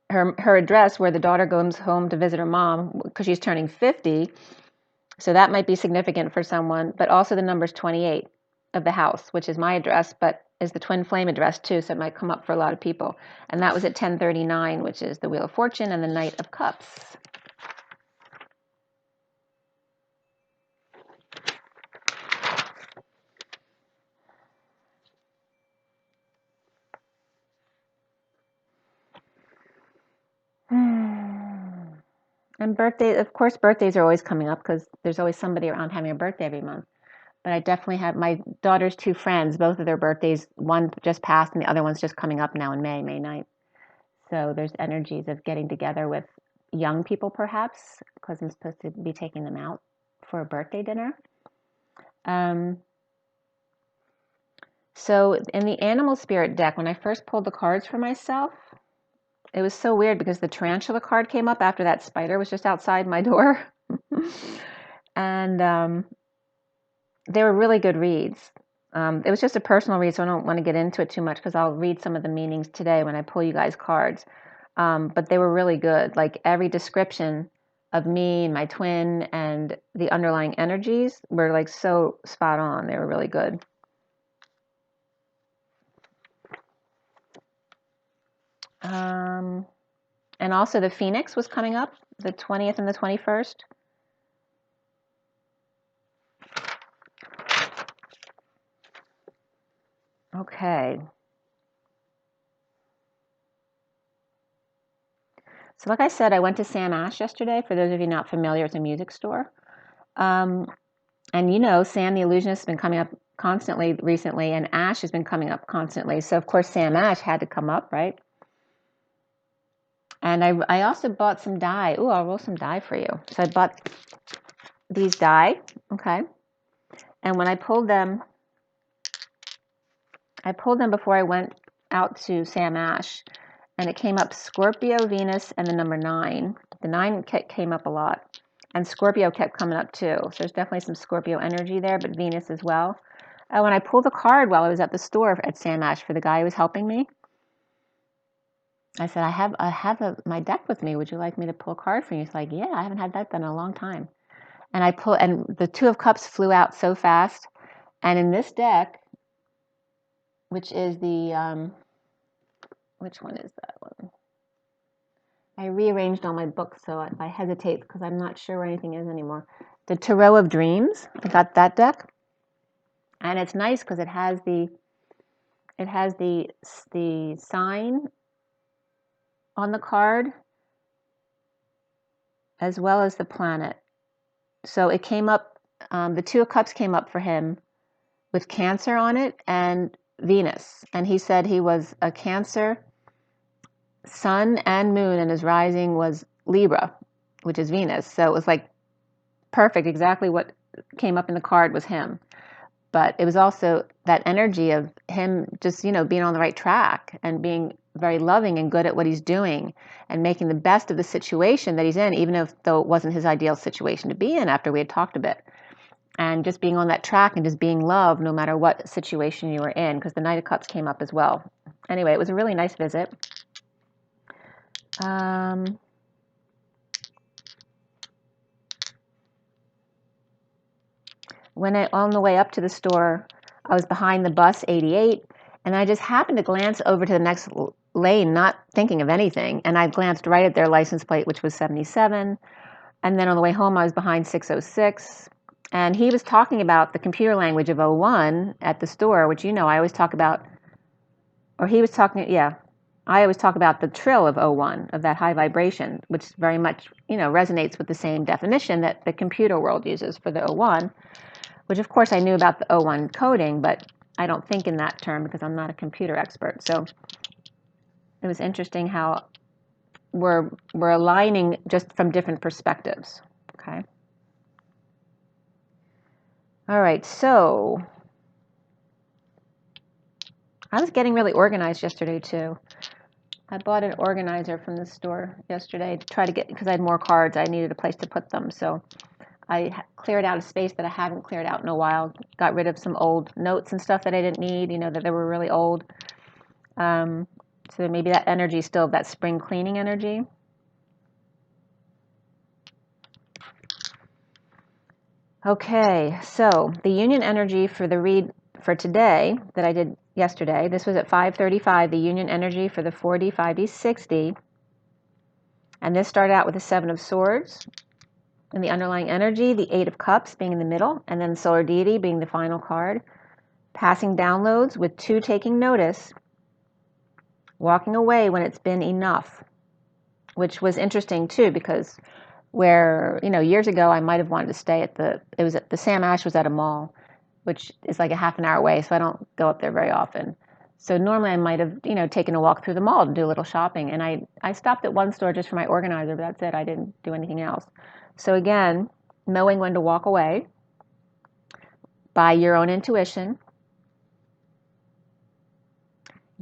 her address where the daughter goes home to visit her mom because she's turning 50, so that might be significant for someone, but also the number's 28 of the house, which is my address, but is the Twin Flame address too, so it might come up for a lot of people. And that was at 1039, which is the Wheel of Fortune and the Knight of Cups. And birthdays, of course, birthdays are always coming up because there's always somebody around having a birthday every month. But I definitely have my daughter's two friends, both of their birthdays, one just passed and the other one's just coming up now in May 9th. So there's energies of getting together with young people perhaps, because I'm supposed to be taking them out for a birthday dinner. So in the Animal Spirit deck, when I first pulled the cards for myself, it was so weird because the tarantula card came up after that spider was just outside my door. And they were really good reads. It was just a personal read, so I don't want to get into it too much because I'll read some of the meanings today when I pull you guys cards. But they were really good. Like every description of me and my twin and the underlying energies were like so spot on. They were really good. And also the Phoenix was coming up, the 20th and the 21st. Okay. So like I said, I went to Sam Ash yesterday. For those of you not familiar, it's a music store. And you know, Sam the Illusionist has been coming up constantly recently, and Ash has been coming up constantly. So of course Sam Ash had to come up, right? And I also bought some dye. Ooh, I'll roll some dye for you. So I bought these dye, okay? And when I pulled them before I went out to Sam Ash, and it came up Scorpio, Venus, and the number 9. The 9 came up a lot. And Scorpio kept coming up too. So there's definitely some Scorpio energy there, but Venus as well. When I pulled the card while I was at the store at Sam Ash for the guy who was helping me, I said, I have my deck with me. Would you like me to pull a card for you? He's like, yeah, I haven't had that done in a long time. And and the Two of Cups flew out so fast. And in this deck, which is the, which one is that one? I rearranged all my books, so I hesitate because I'm not sure where anything is anymore. The Tarot of Dreams, I got that deck. And it's nice because it has the sign on the card as well as the planet. So it came up, the Two of Cups came up for him with Cancer on it and Venus. And he said he was a Cancer, Sun and Moon, and his rising was Libra, which is Venus. So it was like perfect. Exactly what came up in the card was him. But it was also that energy of him just, you know, being on the right track and being very loving and good at what he's doing and making the best of the situation that he's in, even though it wasn't his ideal situation to be in after we had talked a bit. And just being on that track and just being loved no matter what situation you were in, because the Knight of Cups came up as well. Anyway, it was a really nice visit. On the way up to the store, I was behind the bus 88, and I just happened to glance over to the next lane, not thinking of anything, and I glanced right at their license plate, which was 77, and then on the way home, I was behind 606, and he was talking about the computer language of 01 at the store, which, you know, I always talk about, or he was talking, yeah, I always talk about the trill of 01, of that high vibration, which very much, you know, resonates with the same definition that the computer world uses for the 01, which of course I knew about the 01 coding, but I don't think in that term because I'm not a computer expert. So it was interesting how we're aligning just from different perspectives, okay? All right, so I was getting really organized yesterday too. I bought an organizer from the store yesterday to try to get, because I had more cards, I needed a place to put them. So I cleared out a space that I haven't cleared out in a while, got rid of some old notes and stuff that I didn't need, you know, that they were really old. So maybe that energy is still that spring cleaning energy. Okay, so the union energy for the read for today that I did yesterday, this was at 5:35, the union energy for the 4D, 5D, 6D. And this started out with the 7 of Swords. And the underlying energy, the 8 of Cups being in the middle, and then Solar Deity being the final card. Passing downloads with 2 taking notice. Walking away when it's been enough, which was interesting too, because where, you know, years ago I might have wanted to stay at the Sam Ash was at a mall, which is like a half an hour away, so I don't go up there very often. So normally I might have, you know, taken a walk through the mall to do a little shopping, and I stopped at one store just for my organizer, but that's it. I didn't do anything else. So again, knowing when to walk away by your own intuition,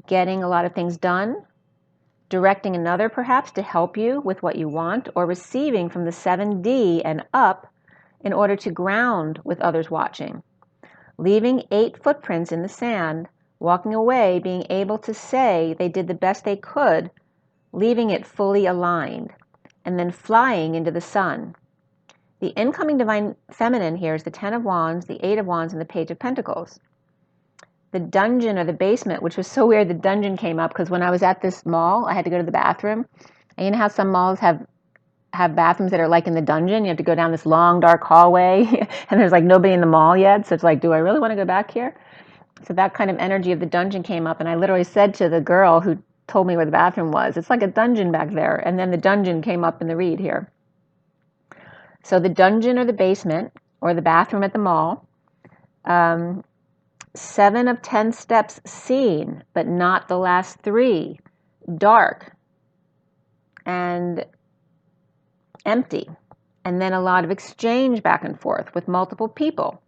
getting a lot of things done, directing another perhaps to help you with what you want, or receiving from the 7D and up in order to ground with others watching. Leaving 8 footprints in the sand, walking away, being able to say they did the best they could, leaving it fully aligned, and then flying into the sun. The incoming divine feminine here is the 10 of Wands, the 8 of Wands, and the Page of Pentacles. the dungeon or the basement, which was so weird. The dungeon came up because when I was at this mall, I had to go to the bathroom. And you know how some malls have bathrooms that are like in the dungeon? You have to go down this long, dark hallway, and there's like nobody in the mall yet. So it's like, do I really want to go back here? So that kind of energy of the dungeon came up, and I literally said to the girl who told me where the bathroom was, it's like a dungeon back there. And then the dungeon came up in the read here. So the dungeon or the basement or the bathroom at the mall, 7 of 10 steps seen, but not the last 3. Dark and empty. And then a lot of exchange back and forth with multiple people.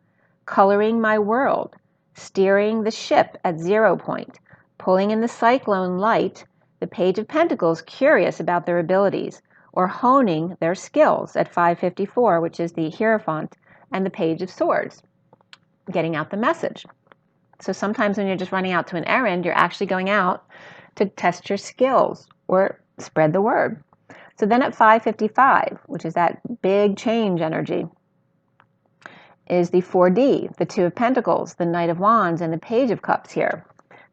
Coloring my world. Steering the ship at 0 point. Pulling in the cyclone light. The Page of Pentacles, curious about their abilities. Or honing their skills at 554, which is the Hierophant, and the Page of Swords. Getting out the message. So sometimes when you're just running out to an errand, you're actually going out to test your skills or spread the word. So then at 555, which is that big change energy, is the 4D, the 2 of Pentacles, the Knight of Wands, and the Page of Cups here.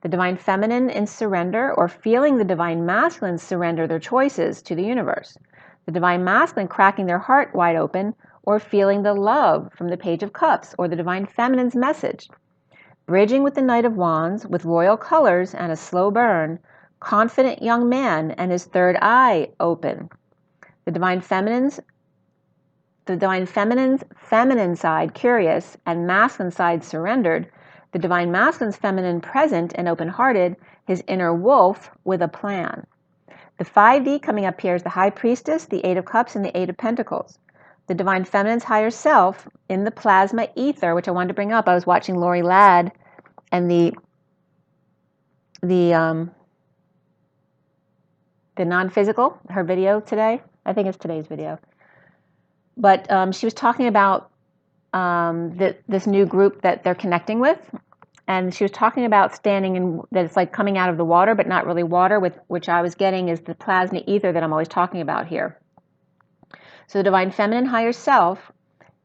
The Divine Feminine in surrender, or feeling the Divine Masculine surrender their choices to the universe. The Divine Masculine cracking their heart wide open, or feeling the love from the Page of Cups, or the Divine Feminine's message. Bridging with the Knight of Wands with royal colors and a slow burn, confident young man and his third eye open. The Divine Feminine's feminine side curious and masculine side surrendered. The Divine Masculine's feminine present and open-hearted, his inner wolf with a plan. The 5D coming up here is the High Priestess, the 8 of Cups, and the 8 of Pentacles. The Divine Feminine's higher self in the plasma ether, which I wanted to bring up. I was watching Lori Ladd and the non-physical, her video today. I think it's today's video. But she was talking about this new group that they're connecting with. And she was talking about standing in, that it's like coming out of the water, but not really water, which I was getting is the plasma ether that I'm always talking about here. So the Divine Feminine higher self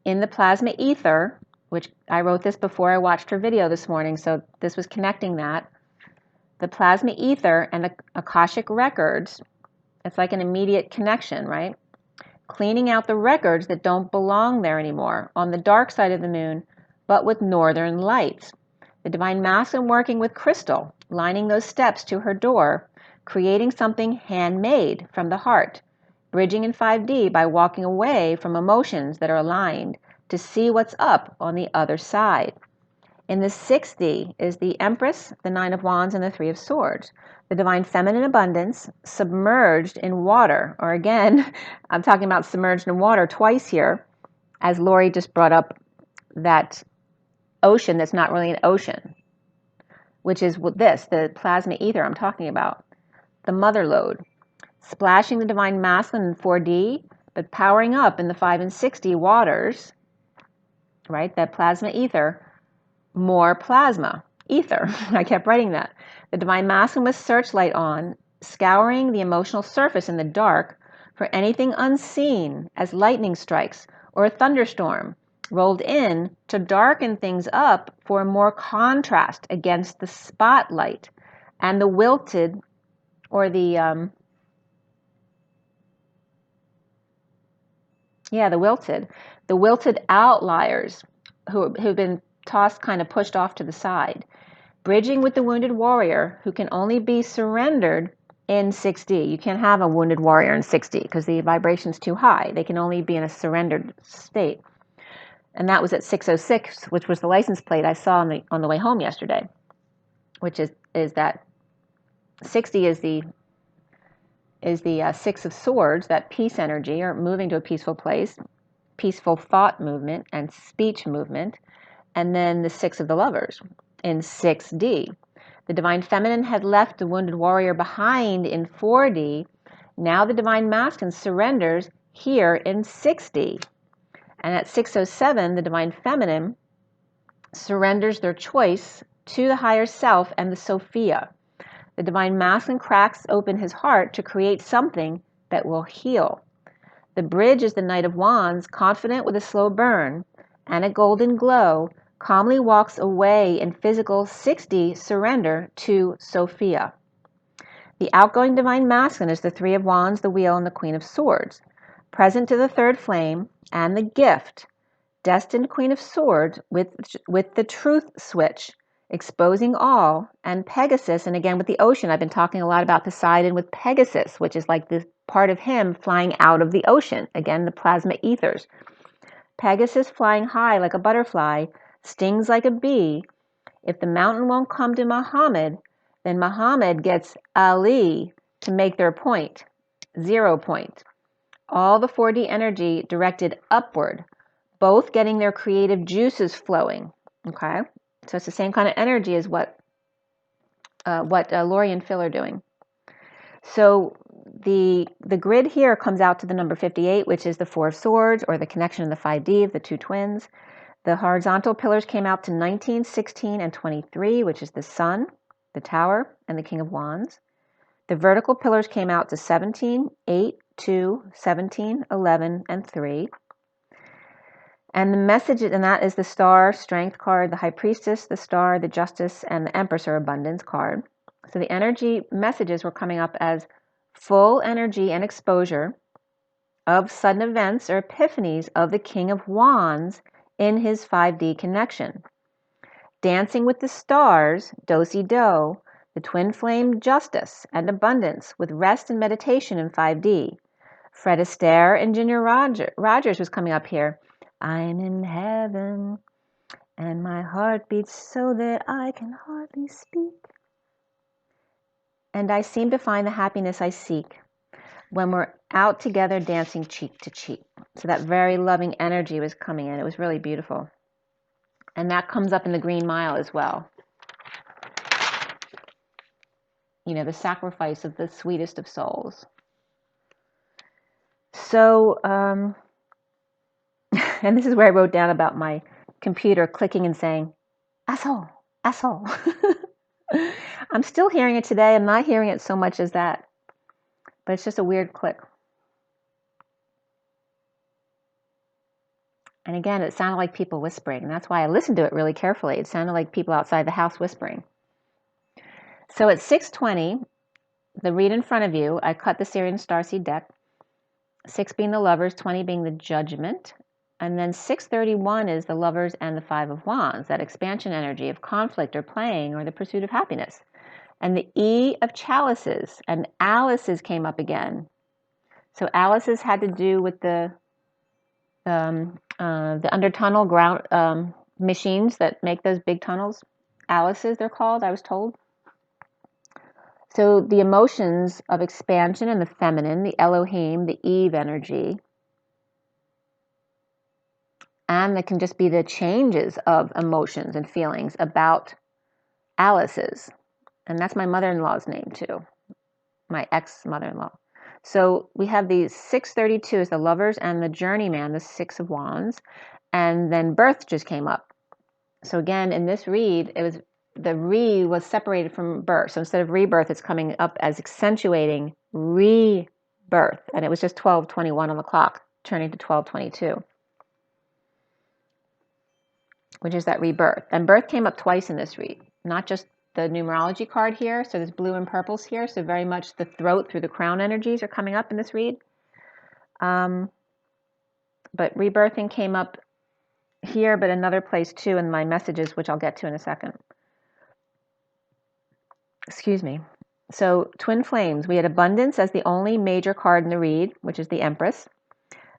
in the plasma ether, which I wrote this before I watched her video this morning, so this was connecting that. The plasma ether and the Akashic records, it's like an immediate connection, right? Cleaning out the records that don't belong there anymore on the dark side of the moon, but with northern lights. The Divine Masculine working with crystal, lining those steps to her door, creating something handmade from the heart, bridging in 5D by walking away from emotions that are aligned to see what's up on the other side. In the 6D is the Empress, the 9 of Wands, and the 3 of Swords. The Divine Feminine abundance, submerged in water, or again, I'm talking about submerged in water twice here, as Lori just brought up that ocean that's not really an ocean, which is this, the plasma ether I'm talking about. The mother lode, splashing the Divine Masculine in 4D, but powering up in the 5 and 6D waters, right, that plasma ether, more plasma ether. I kept writing that. The Divine Masculine with searchlight on, scouring the emotional surface in the dark for anything unseen as lightning strikes or a thunderstorm rolled in to darken things up for more contrast against the spotlight and the wilted or the wilted outliers who've been tossed, kind of pushed off to the side. Bridging with the wounded warrior who can only be surrendered in 6D. You can't have a wounded warrior in 6D because the vibration's too high. They can only be in a surrendered state. And that was at 606, which was the license plate I saw on the way home yesterday, which is that 60 is the 6 of Swords, that peace energy, or moving to a peaceful place, peaceful thought movement and speech movement, and then the 6 of the Lovers in 6D. The Divine Feminine had left the wounded warrior behind in 4D. Now the Divine Masculine surrenders here in 6D. And at 607, the Divine Feminine surrenders their choice to the higher self and the Sophia. The Divine Masculine cracks open his heart to create something that will heal. The bridge is the Knight of Wands, confident with a slow burn and a golden glow, calmly walks away in physical 60 surrender to Sophia. The outgoing divine masculine is the Three of Wands, the Wheel, and the Queen of Swords. Present to the third flame and the gift, destined Queen of Swords with the truth switch, exposing all, and Pegasus, and again with the ocean. I've been talking a lot about Poseidon with Pegasus, which is like this part of him flying out of the ocean. Again, the plasma ethers. Pegasus flying high like a butterfly, stings like a bee. If the mountain won't come to Muhammad, then Muhammad gets Ali to make their point. 0 point. All the 4D energy directed upward, both getting their creative juices flowing. Okay, so it's the same kind of energy as what Lori and Phil are doing. So the grid here comes out to the number 58, which is the Four of Swords, or the connection of the 5D of the two twins. The horizontal pillars came out to 19, 16, and 23, which is the Sun, the Tower, and the King of Wands. The vertical pillars came out to 17, 8, 2, 17, 11, and 3. And the message, and that is the Star, Strength card, the High Priestess, the Star, the Justice, and the Empress, or Abundance card. So the energy messages were coming up as full energy and exposure of sudden events or epiphanies of the King of Wands in his 5D connection. Dancing with the stars, do-si-do, the twin flame Justice and Abundance with rest and meditation in 5D. Fred Astaire and Ginger Rogers was coming up here. I'm in heaven, and my heart beats so that I can hardly speak. And I seem to find the happiness I seek when we're out together dancing cheek to cheek. So that very loving energy was coming in. It was really beautiful. And that comes up in the Green Mile as well. You know, the sacrifice of the sweetest of souls. So, and this is where I wrote down about my computer clicking and saying, asshole, asshole. I'm still hearing it today. I'm not hearing it so much as that. But it's just a weird click. And again, it sounded like people whispering. And that's why I listened to it really carefully. It sounded like people outside the house whispering. So at 6:20, the read in front of you, I cut the SIRIAN Starseed deck. 6 being the Lovers, 20 being the Judgment. And then 6:31 is the Lovers and the Five of Wands, that expansion energy of conflict or playing or the pursuit of happiness. And the E of Chalices and Alice's came up again. So Alice's had to do with the under tunnel ground machines that make those big tunnels. Alice's, they're called, I was told. So the emotions of expansion and the feminine, the Elohim, the Eve energy. And that can just be the changes of emotions and feelings about Alice's. And that's my mother-in-law's name too, my ex-mother-in-law. So we have the 632 is the Lovers and the Journeyman, the Six of Wands. And then Birth just came up. So again, in this read, it was the re was separated from birth. So instead of rebirth, it's coming up as accentuating rebirth. And it was just 12:21 on the clock, turning to 12:22. Which is that rebirth. And birth came up twice in this read, not just the numerology card here. So there's blue and purples here. So very much the throat through the crown energies are coming up in this read. But rebirthing came up here, but another place too in my messages, which I'll get to in a second. Excuse me. So twin flames, we had Abundance as the only major card in the read, which is the Empress.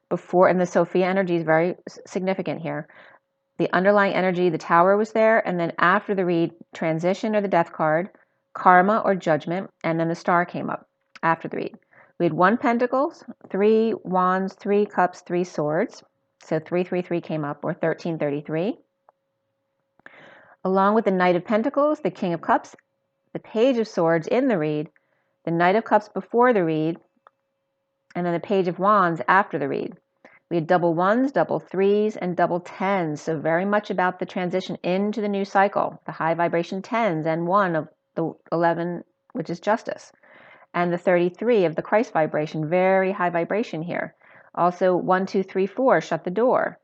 Before, and the Sophia energy is very significant here. The underlying energy, the Tower was there, and then after the read, Transition or the Death card, Karma or Judgment, and then the Star came up after the read. We had 1 Pentacles, 3 Wands, 3 Cups, 3 Swords. So 333 came up, or 1333. Along with the Knight of Pentacles, the King of Cups, the Page of Swords in the read, the Knight of Cups before the read, and then the Page of Wands after the read. We had double 1s, double 3s, and double 10s. So very much about the transition into the new cycle. The high vibration 10s and 1 of the 11, which is Justice. And the 33 of the Christ vibration, very high vibration here. Also 1, 2, 3, 4, shut the door.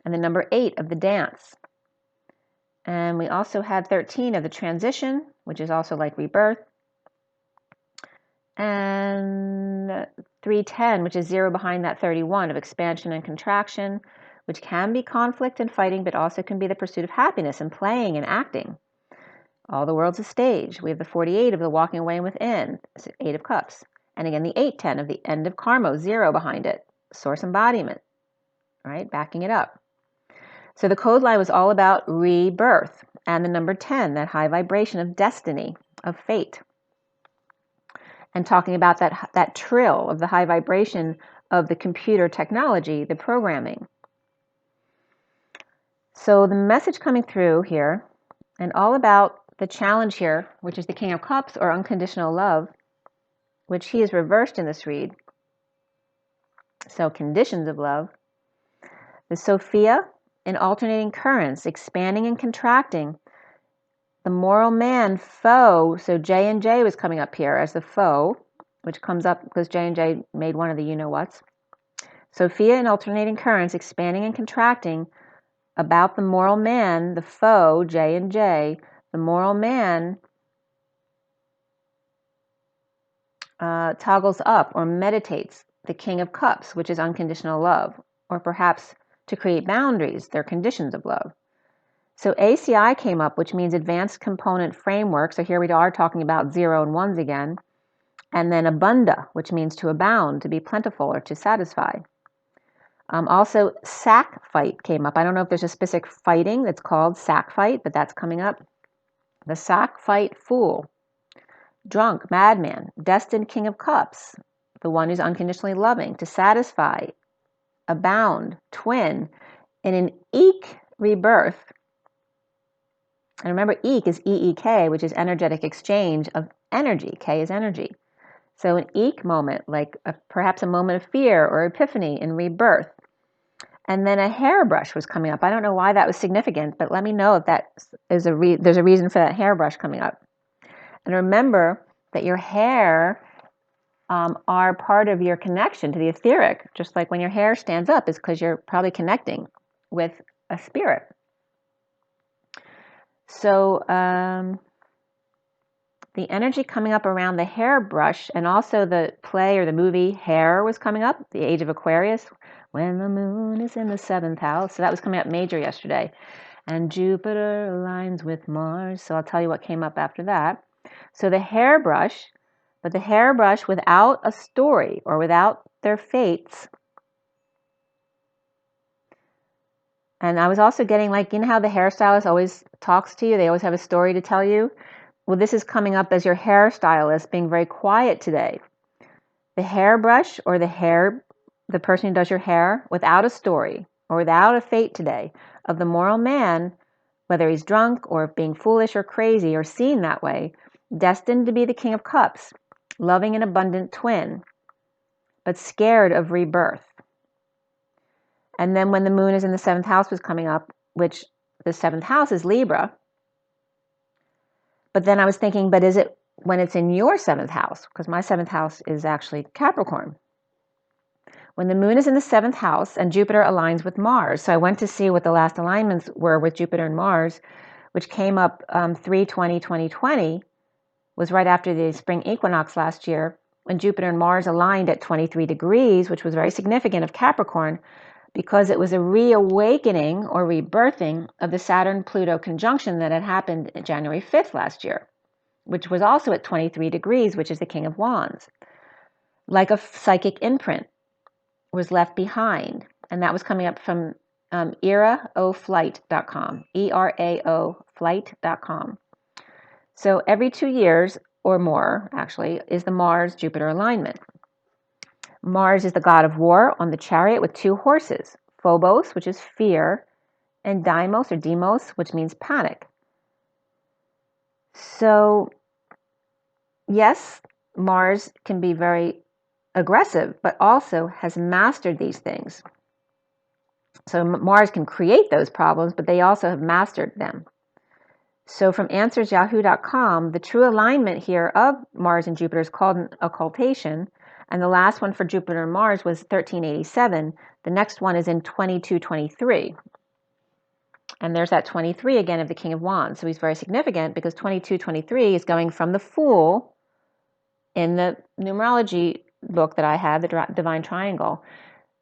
And the number 8 of the dance. And we also had 13 of the transition, which is also like rebirth. And 310, which is 0 behind that 31 of expansion and contraction, which can be conflict and fighting, but also can be the pursuit of happiness and playing and acting. All the world's a stage. We have the 48 of the walking away and within, 8 of cups. And again, the 810 of the end of karma, 0 behind it, source embodiment, right? Backing it up. So the code line was all about rebirth and the number 10, that high vibration of destiny, of fate. And talking about that trill of the high vibration of the computer technology, the programming. So the message coming through here, and all about the challenge here, which is the King of Cups or unconditional love, which he is reversed in this read. So conditions of love. The Sophia in alternating currents, expanding and contracting. The moral man foe, so J and J was coming up here as the foe, which comes up because J and J made one of the you-know-whats. Sophia in alternating currents, expanding and contracting, about the moral man, the foe, J and J. The moral man toggles up or meditates the King of Cups, which is unconditional love, or perhaps to create boundaries, they're conditions of love. So ACI came up, which means Advanced Component Framework. So here we are talking about 0 and 1s again. And then Abunda, which means to abound, to be plentiful, or to satisfy. Also, sack fight came up. I don't know if there's a specific fighting that's called sack fight, but that's coming up. The sack fight fool. Drunk, madman, destined King of Cups, the one who's unconditionally loving, to satisfy, abound, twin, in an eek rebirth. And remember, eek is EEK, which is energetic exchange of energy. K is energy. So an eek moment, like perhaps a moment of fear or epiphany in rebirth. And then a hairbrush was coming up. I don't know why that was significant, but let me know if that is there's a reason for that hairbrush coming up. And remember that your hair are part of your connection to the etheric, just like when your hair stands up is because you're probably connecting with a spirit. So the energy coming up around the hairbrush, and also the play or the movie Hair was coming up, the Age of Aquarius, when the moon is in the 7th house. So that was coming up major yesterday. And Jupiter aligns with Mars. So I'll tell you what came up after that. So the hairbrush, but the hairbrush without a story or without their fates. And I was also getting, like, you know how the hairstylist always talks to you? They always have a story to tell you. Well, this is coming up as your hairstylist being very quiet today. The hairbrush or the person who does your hair, without a story or without a fate today of the moral man, whether he's drunk or being foolish or crazy or seen that way, destined to be the King of Cups, loving an abundant twin, but scared of rebirth. And then when the moon is in the 7th house was coming up, which the 7th house is Libra. But then I was thinking, but is it when it's in your 7th house? Because my 7th house is actually Capricorn. When the moon is in the 7th house and Jupiter aligns with Mars. So I went to see what the last alignments were with Jupiter and Mars, which came up 3/20/2020, was right after the spring equinox last year, when Jupiter and Mars aligned at 23 degrees, which was very significant of Capricorn, because it was a reawakening or rebirthing of the Saturn-Pluto conjunction that had happened January 5th last year, which was also at 23 degrees, which is the King of Wands. Like a psychic imprint was left behind, and that was coming up from eraoflight.com, ERAO flight.com. So every 2 years or more, actually, is the Mars-Jupiter alignment. Mars is the god of war on the chariot with 2 horses, Phobos, which is fear, and Deimos or Demos, which means panic. So, yes, Mars can be very aggressive, but also has mastered these things. So Mars can create those problems, but they also have mastered them. So from AnswersYahoo.com, the true alignment here of Mars and Jupiter is called an occultation. And the last one for Jupiter and Mars was 1387. The next one is in 2223. And there's that 23 again of the King of Wands. So he's very significant because 22, 23 is going from the Fool in the numerology book that I have, the Divine Triangle.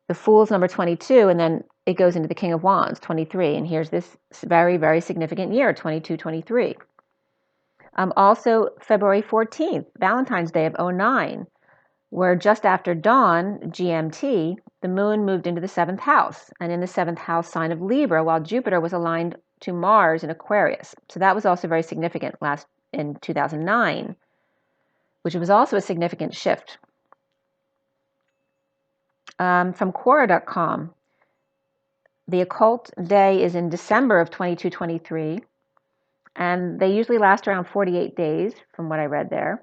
The Fool's number 22, and then it goes into the King of Wands, 23. And here's this very, very significant year, 22, 23. Also, February 14th, Valentine's Day of 09, where just after dawn, GMT, the moon moved into the 7th house, and in the 7th house sign of Libra, while Jupiter was aligned to Mars in Aquarius. So that was also very significant in 2009, which was also a significant shift. From Quora.com, the occult day is in December of 22-23, and they usually last around 48 days, from what I read there.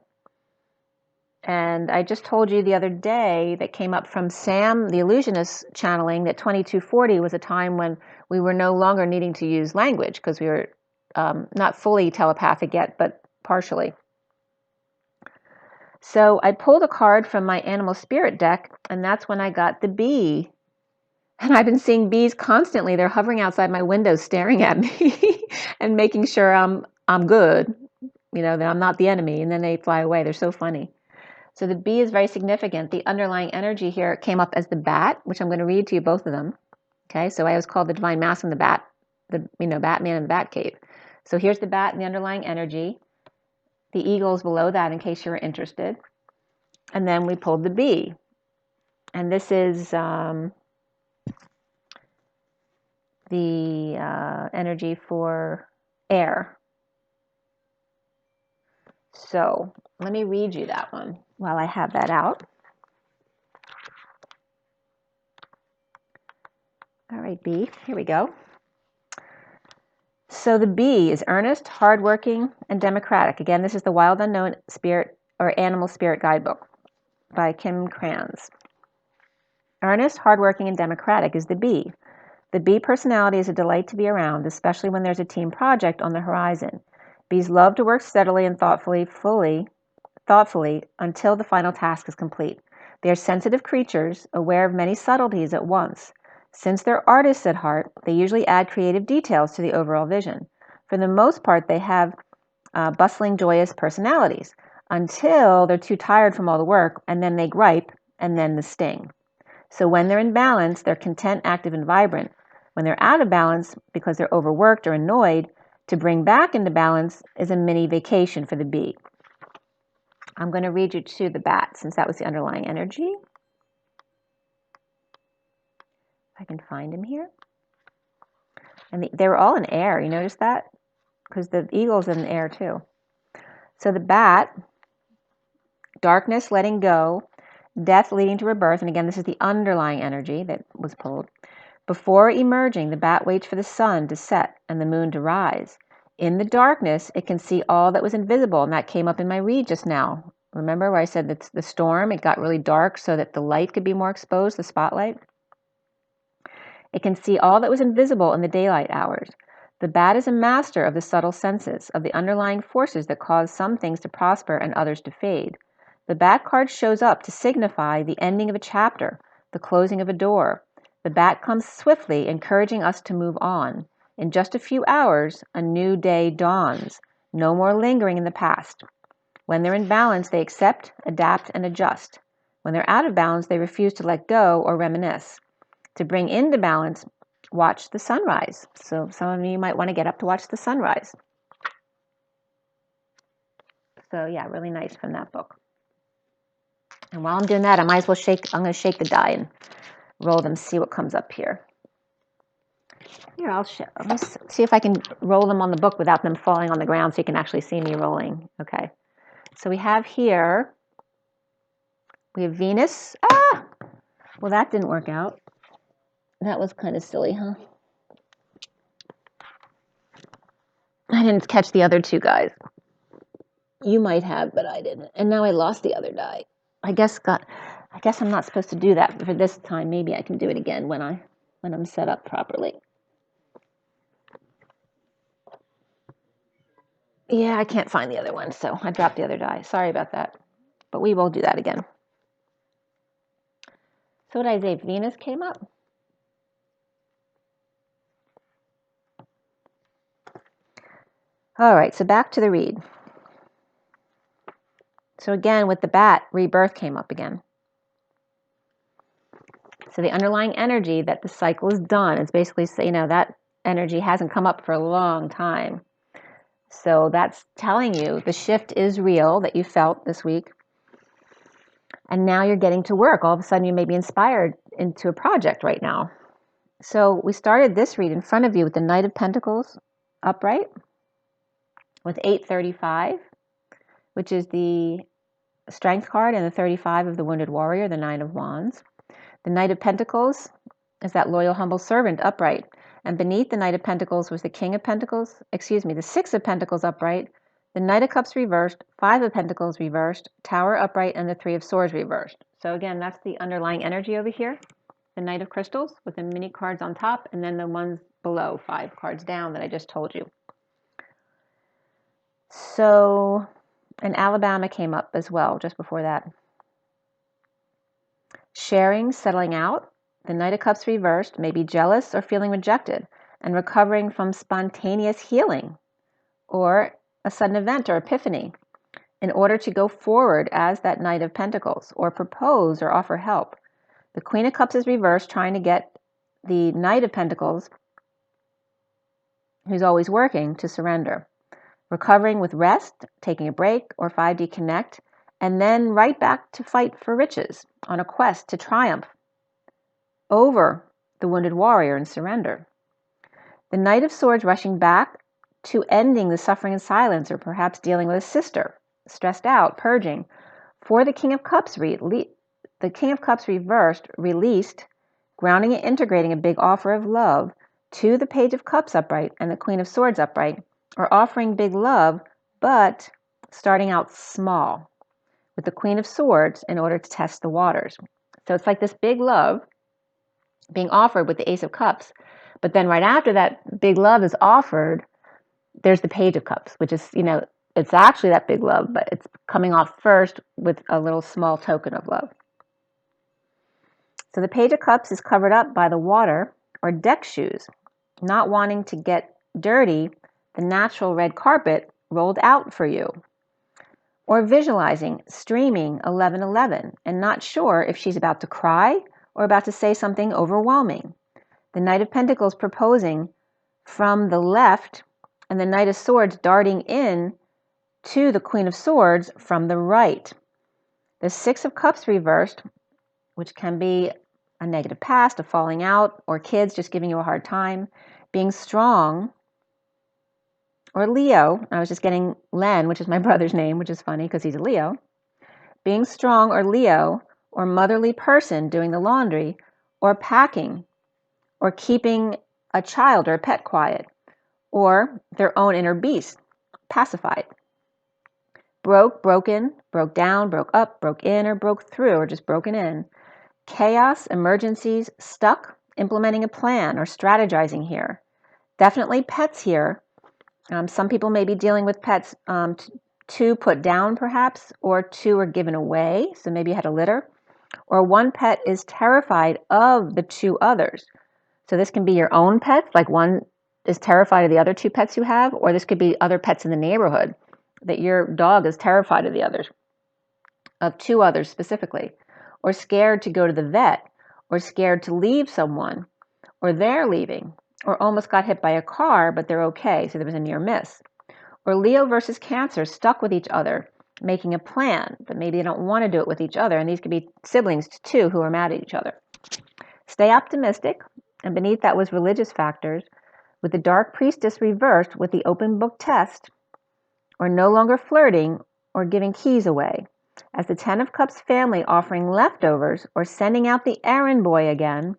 And I just told you the other day that came up from Sam, the illusionist channeling, that 2240 was a time when we were no longer needing to use language because we were not fully telepathic yet, but partially. So I pulled a card from my animal spirit deck, and that's when I got the bee. And I've been seeing bees constantly. They're hovering outside my window staring at me and making sure I'm good, that I'm not the enemy, and then they fly away. They're so funny. So the bee is very significant. The underlying energy here came up as the bat, which I'm going to read to you both of them. Okay, so I was called the Divine Masculine, the bat, Batman in the Batcave. So here's the bat and the underlying energy. The eagle is below that in case you're interested. And then we pulled the bee. And this is the energy for air. So let me read you that one while I have that out. All right, bee, here we go. So the bee is earnest, hardworking, and democratic. Again, this is the Wild Unknown Spirit or Animal Spirit Guidebook by Kim Kranz. Earnest, hardworking, and democratic is the bee. The bee personality is a delight to be around, especially when there's a team project on the horizon. Bees love to work steadily and thoughtfully until the final task is complete. They are sensitive creatures, aware of many subtleties at once. Since they're artists at heart, they usually add creative details to the overall vision. For the most part, they have bustling, joyous personalities until they're too tired from all the work, and then they gripe, and then the sting. So when they're in balance, they're content, active, and vibrant. When they're out of balance because they're overworked or annoyed, to bring back into balance is a mini vacation for the bee. I'm going to read you to the bat since that was the underlying energy. If I can find him here. And they were all in air. You notice that? Because the eagle's in the air too. So the bat, darkness, letting go, death leading to rebirth. And again, this is the underlying energy that was pulled. Before emerging, the bat waits for the sun to set and the moon to rise. In the darkness, it can see all that was invisible, and that came up in my read just now. Remember where I said that the storm, it got really dark so that the light could be more exposed, the spotlight? It can see all that was invisible in the daylight hours. The bat is a master of the subtle senses, of the underlying forces that cause some things to prosper and others to fade. The bat card shows up to signify the ending of a chapter, the closing of a door. The bat comes swiftly, encouraging us to move on. In just a few hours, a new day dawns. No more lingering in the past. When they're in balance, they accept, adapt, and adjust. When they're out of balance, they refuse to let go or reminisce. To bring into balance, watch the sunrise. So some of you might want to get up to watch the sunrise. So yeah, really nice from that book. And while I'm doing that, I'm going to shake the die and roll them, see what comes up here. Here, let me see if I can roll them on the book without them falling on the ground so you can actually see me rolling. Okay. So we have here, we have Venus. Well, that didn't work out. That was kind of silly, huh? I didn't catch the other two guys. You might have, but I didn't. And now I lost the other die. I guess I'm not supposed to do that for this time. Maybe I can do it again when I'm set up properly. Yeah, I can't find the other one, so I dropped the other die. Sorry about that. But we will do that again. So what did I say? Venus came up? All right, so back to the read. So again, with the bat, rebirth came up again. So the underlying energy that the cycle is done is basically, that energy hasn't come up for a long time. So that's telling you the shift is real that you felt this week. And now you're getting to work. All of a sudden you may be inspired into a project right now. So we started this read in front of you with the Knight of Pentacles upright with 835, which is the Strength card, and the 35 of the Wounded Warrior, the Nine of Wands. The Knight of Pentacles is that loyal, humble servant upright. And beneath the Knight of Pentacles was the King of Pentacles, the Six of Pentacles upright, the Knight of Cups reversed, Five of Pentacles reversed, Tower upright, and the Three of Swords reversed. So again, that's the underlying energy over here. The Knight of Crystals with the mini cards on top, and then the ones below, 5 cards down that I just told you. So, and Alabama came up as well just before that. Sharing, settling out. The Knight of Cups reversed may be jealous or feeling rejected and recovering from spontaneous healing or a sudden event or epiphany in order to go forward as that Knight of Pentacles or propose or offer help. The Queen of Cups is reversed, trying to get the Knight of Pentacles, who's always working, to surrender. Recovering with rest, taking a break, or 5D connect, and then right back to fight for riches on a quest to triumph over the Wounded Warrior and surrender. The Knight of Swords rushing back to ending the suffering and silence, or perhaps dealing with a sister, stressed out, purging. For the King of Cups the King of Cups reversed, released, grounding and integrating a big offer of love to the Page of Cups upright and the Queen of Swords upright, or offering big love, but starting out small with the Queen of Swords in order to test the waters. So it's like this big love being offered with the Ace of Cups, but then right after that big love is offered, there's the Page of Cups, which is, it's actually that big love, but it's coming off first with a little small token of love. So the Page of Cups is covered up by the water or deck shoes, not wanting to get dirty, the natural red carpet rolled out for you. Or visualizing, streaming 1111 and not sure if she's about to cry or about to say something overwhelming. The Knight of Pentacles proposing from the left and the Knight of Swords darting in to the Queen of Swords from the right. The Six of Cups reversed, which can be a negative past, a falling out, or kids just giving you a hard time. Being strong, or Leo. I was just getting Len, which is my brother's name, which is funny because he's a Leo. Being strong, or Leo, or motherly person doing the laundry, or packing, or keeping a child or a pet quiet, or their own inner beast, pacified. Broke, broken, broke down, broke up, broke in, or broke through, or just broken in. Chaos, emergencies, stuck, implementing a plan or strategizing here. Definitely pets here. Some people may be dealing with pets, 2 put down perhaps, or 2 are given away, so maybe you had a litter. Or one pet is terrified of the 2 others. So this can be your own pets, like one is terrified of the other 2 pets you have, or this could be other pets in the neighborhood, that your dog is terrified of the others, of 2 others specifically, or scared to go to the vet, or scared to leave someone, or they're leaving, or almost got hit by a car, but they're okay, so there was a near miss. Or Leo versus Cancer, stuck with each other, making a plan, but maybe they don't want to do it with each other, and these could be siblings too who are mad at each other. Stay optimistic, and beneath that was religious factors, with the Dark Priestess reversed with the open book test, or no longer flirting or giving keys away, as the Ten of Cups family offering leftovers or sending out the errand boy again,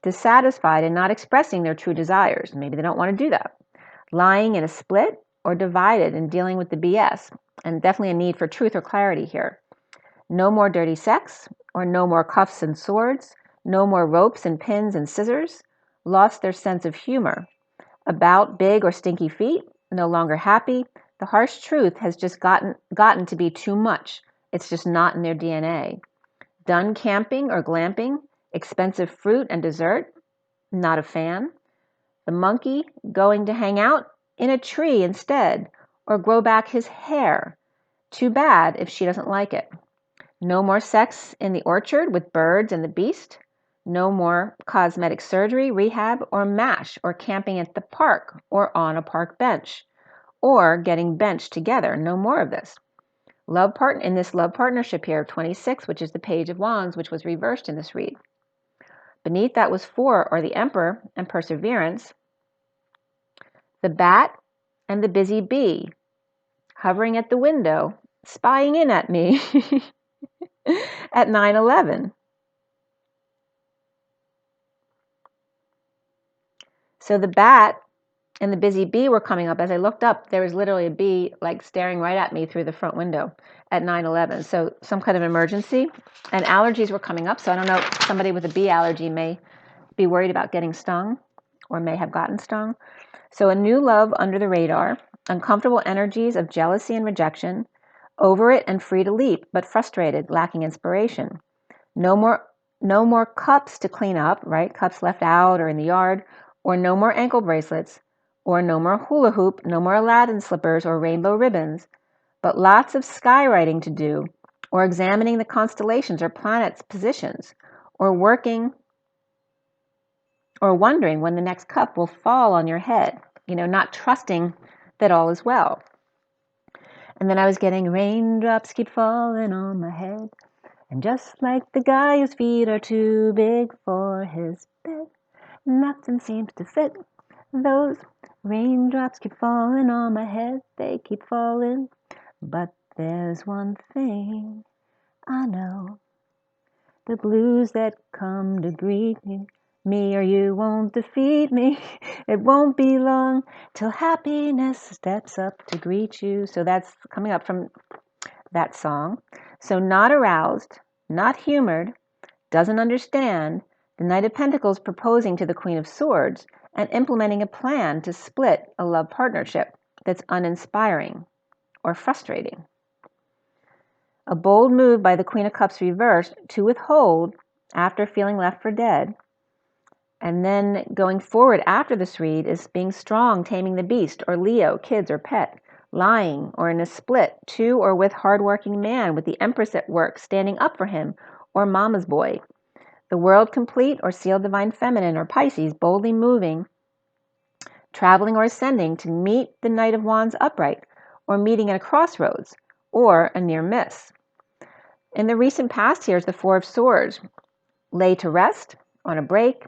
dissatisfied and not expressing their true desires. Maybe they don't want to do that. Lying in a split or divided and dealing with the BS, and definitely a need for truth or clarity here. No more dirty sex, or no more cuffs and swords, no more ropes and pins and scissors, lost their sense of humor. About big or stinky feet, no longer happy. The harsh truth has just gotten to be too much. It's just not in their DNA. Done camping or glamping, expensive fruit and dessert, not a fan. The monkey going to hang out in a tree instead, or grow back his hair. Too bad if she doesn't like it. No more sex in the orchard with birds and the beast. No more cosmetic surgery, rehab, or MASH, or camping at the park or on a park bench, or getting benched together. No more of this. In this love partnership here of 26, which is the Page of Wands, which was reversed in this read. Beneath that was 4, or the Emperor and Perseverance, the bat and the busy bee, hovering at the window, spying in at me at 9/11. So the bat and the busy bee were coming up. As I looked up, there was literally a bee like staring right at me through the front window at 9/11. So some kind of emergency, and allergies were coming up. So I don't know, somebody with a bee allergy may be worried about getting stung or may have gotten stung. So a new love under the radar, uncomfortable energies of jealousy and rejection, over it and free to leap, but frustrated, lacking inspiration. No more cups to clean up, right? Cups left out or in the yard, or no more ankle bracelets, or no more hula hoop, no more Aladdin slippers or rainbow ribbons, but lots of skywriting to do, or examining the constellations or planets' positions, or working or wondering when the next cup will fall on your head, not trusting that all is well. And then I was getting raindrops keep falling on my head. And just like the guy whose feet are too big for his bed, nothing seems to fit. Those raindrops keep falling on my head, they keep falling. But there's one thing I know. The blues that come to greet me or you won't defeat me. It won't be long till happiness steps up to greet you. So that's coming up from that song. So not aroused, not humored, doesn't understand, the Knight of Pentacles proposing to the Queen of Swords and implementing a plan to split a love partnership that's uninspiring or frustrating. A bold move by the Queen of Cups reversed to withhold after feeling left for dead. And then going forward after this read is being strong, taming the beast, or Leo, kids or pet, lying or in a split to or with hardworking man with the Empress at work, standing up for him, or mama's boy. The world complete or sealed divine feminine or Pisces, boldly moving, traveling or ascending to meet the Knight of Wands upright, or meeting at a crossroads, or a near miss. In the recent past here is the Four of Swords, lay to rest, on a break,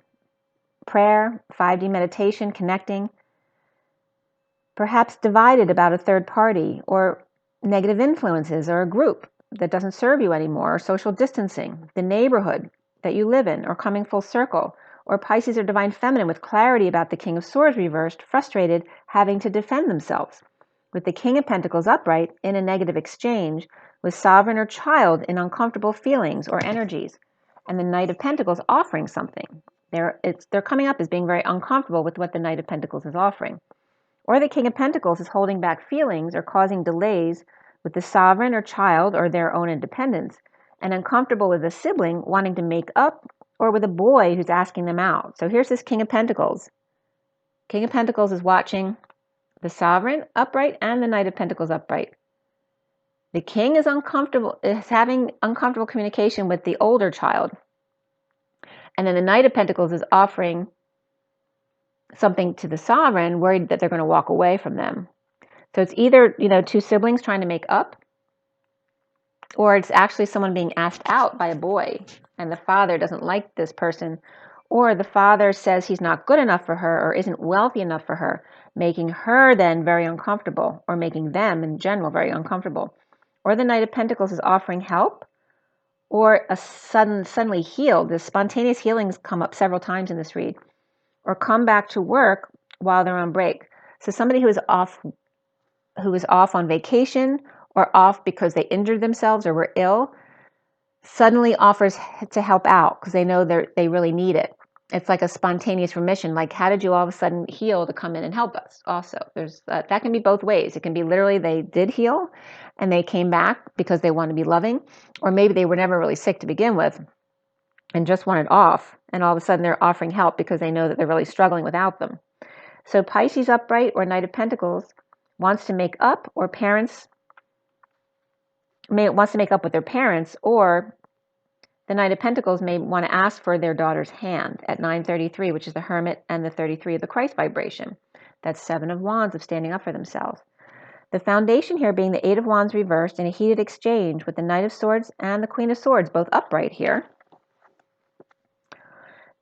prayer, 5D meditation, connecting, perhaps divided about a third party or negative influences or a group that doesn't serve you anymore, or social distancing, the neighborhood that you live in, or coming full circle, or Pisces or divine feminine with clarity about the King of Swords reversed, frustrated, having to defend themselves, with the King of Pentacles upright in a negative exchange, with sovereign or child in uncomfortable feelings or energies, and the Knight of Pentacles offering something. They're coming up as being very uncomfortable with what the Knight of Pentacles is offering. Or the King of Pentacles is holding back feelings or causing delays with the sovereign or child or their own independence, and uncomfortable with a sibling wanting to make up, or with a boy who's asking them out. So here's this King of Pentacles. King of Pentacles is watching the sovereign upright and the Knight of Pentacles upright. The king is having uncomfortable communication with the older child. And then the Knight of Pentacles is offering something to the sovereign, worried that they're going to walk away from them. So it's either, two siblings trying to make up, or it's actually someone being asked out by a boy, and the father doesn't like this person, or the father says he's not good enough for her or isn't wealthy enough for her, making her then very uncomfortable, or making them in general very uncomfortable. Or the Knight of Pentacles is offering help, or a suddenly healed. The spontaneous healings come up several times in this read, or come back to work while they're on break. So somebody who is off on vacation, or off because they injured themselves or were ill, suddenly offers to help out because they know they really need it. It's like a spontaneous remission. Like, how did you all of a sudden heal to come in and help us? Also, there's that can be both ways. It can be literally they did heal and they came back because they want to be loving, or maybe they were never really sick to begin with and just wanted off, and all of a sudden they're offering help because they know that they're really struggling without them. So Pisces upright or Knight of Pentacles wants to make up with their parents, or the Knight of Pentacles may want to ask for their daughter's hand at 933, which is the Hermit, and the 33 of the Christ vibration. That's 7 of Wands, of standing up for themselves. The foundation here being the 8 of Wands reversed in a heated exchange with the Knight of Swords and the Queen of Swords both upright here.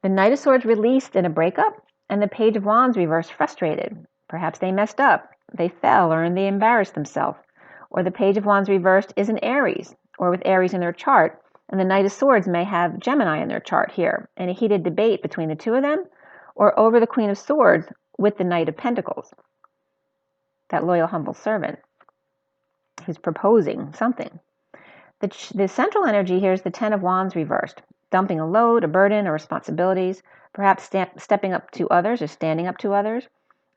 The Knight of Swords released in a breakup, and the Page of Wands reversed frustrated. Perhaps they messed up, they fell, or they embarrassed themselves. Or the Page of Wands reversed is an Aries, or with Aries in their chart, and the Knight of Swords may have Gemini in their chart here, in a heated debate between the two of them, or over the Queen of Swords with the Knight of Pentacles, that loyal, humble servant who's proposing something. The central energy here is the 10 of Wands reversed, dumping a load, a burden, or responsibilities, perhaps stepping up to others or standing up to others.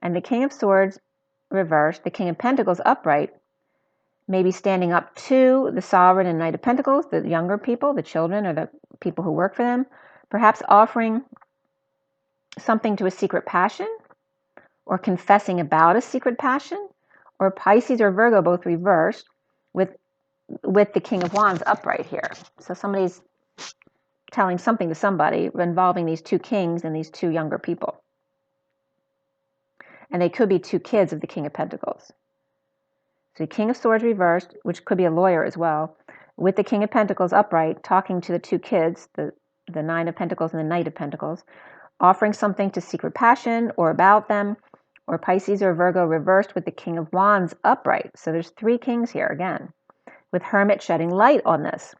And the King of Swords reversed, the King of Pentacles upright, maybe standing up to the Sovereign and Knight of Pentacles, the younger people, the children, or the people who work for them, perhaps offering something to a secret passion, or confessing about a secret passion, or Pisces or Virgo both reversed with the King of Wands upright here. So somebody's telling something to somebody involving these two kings and these two younger people. And they could be two kids of the King of Pentacles. So the King of Swords reversed, which could be a lawyer as well, with the King of Pentacles upright, talking to the two kids, the Nine of Pentacles and the Knight of Pentacles, offering something to secret passion or about them, or Pisces or Virgo reversed with the King of Wands upright. So there's 3 kings here again, with Hermit shedding light on this.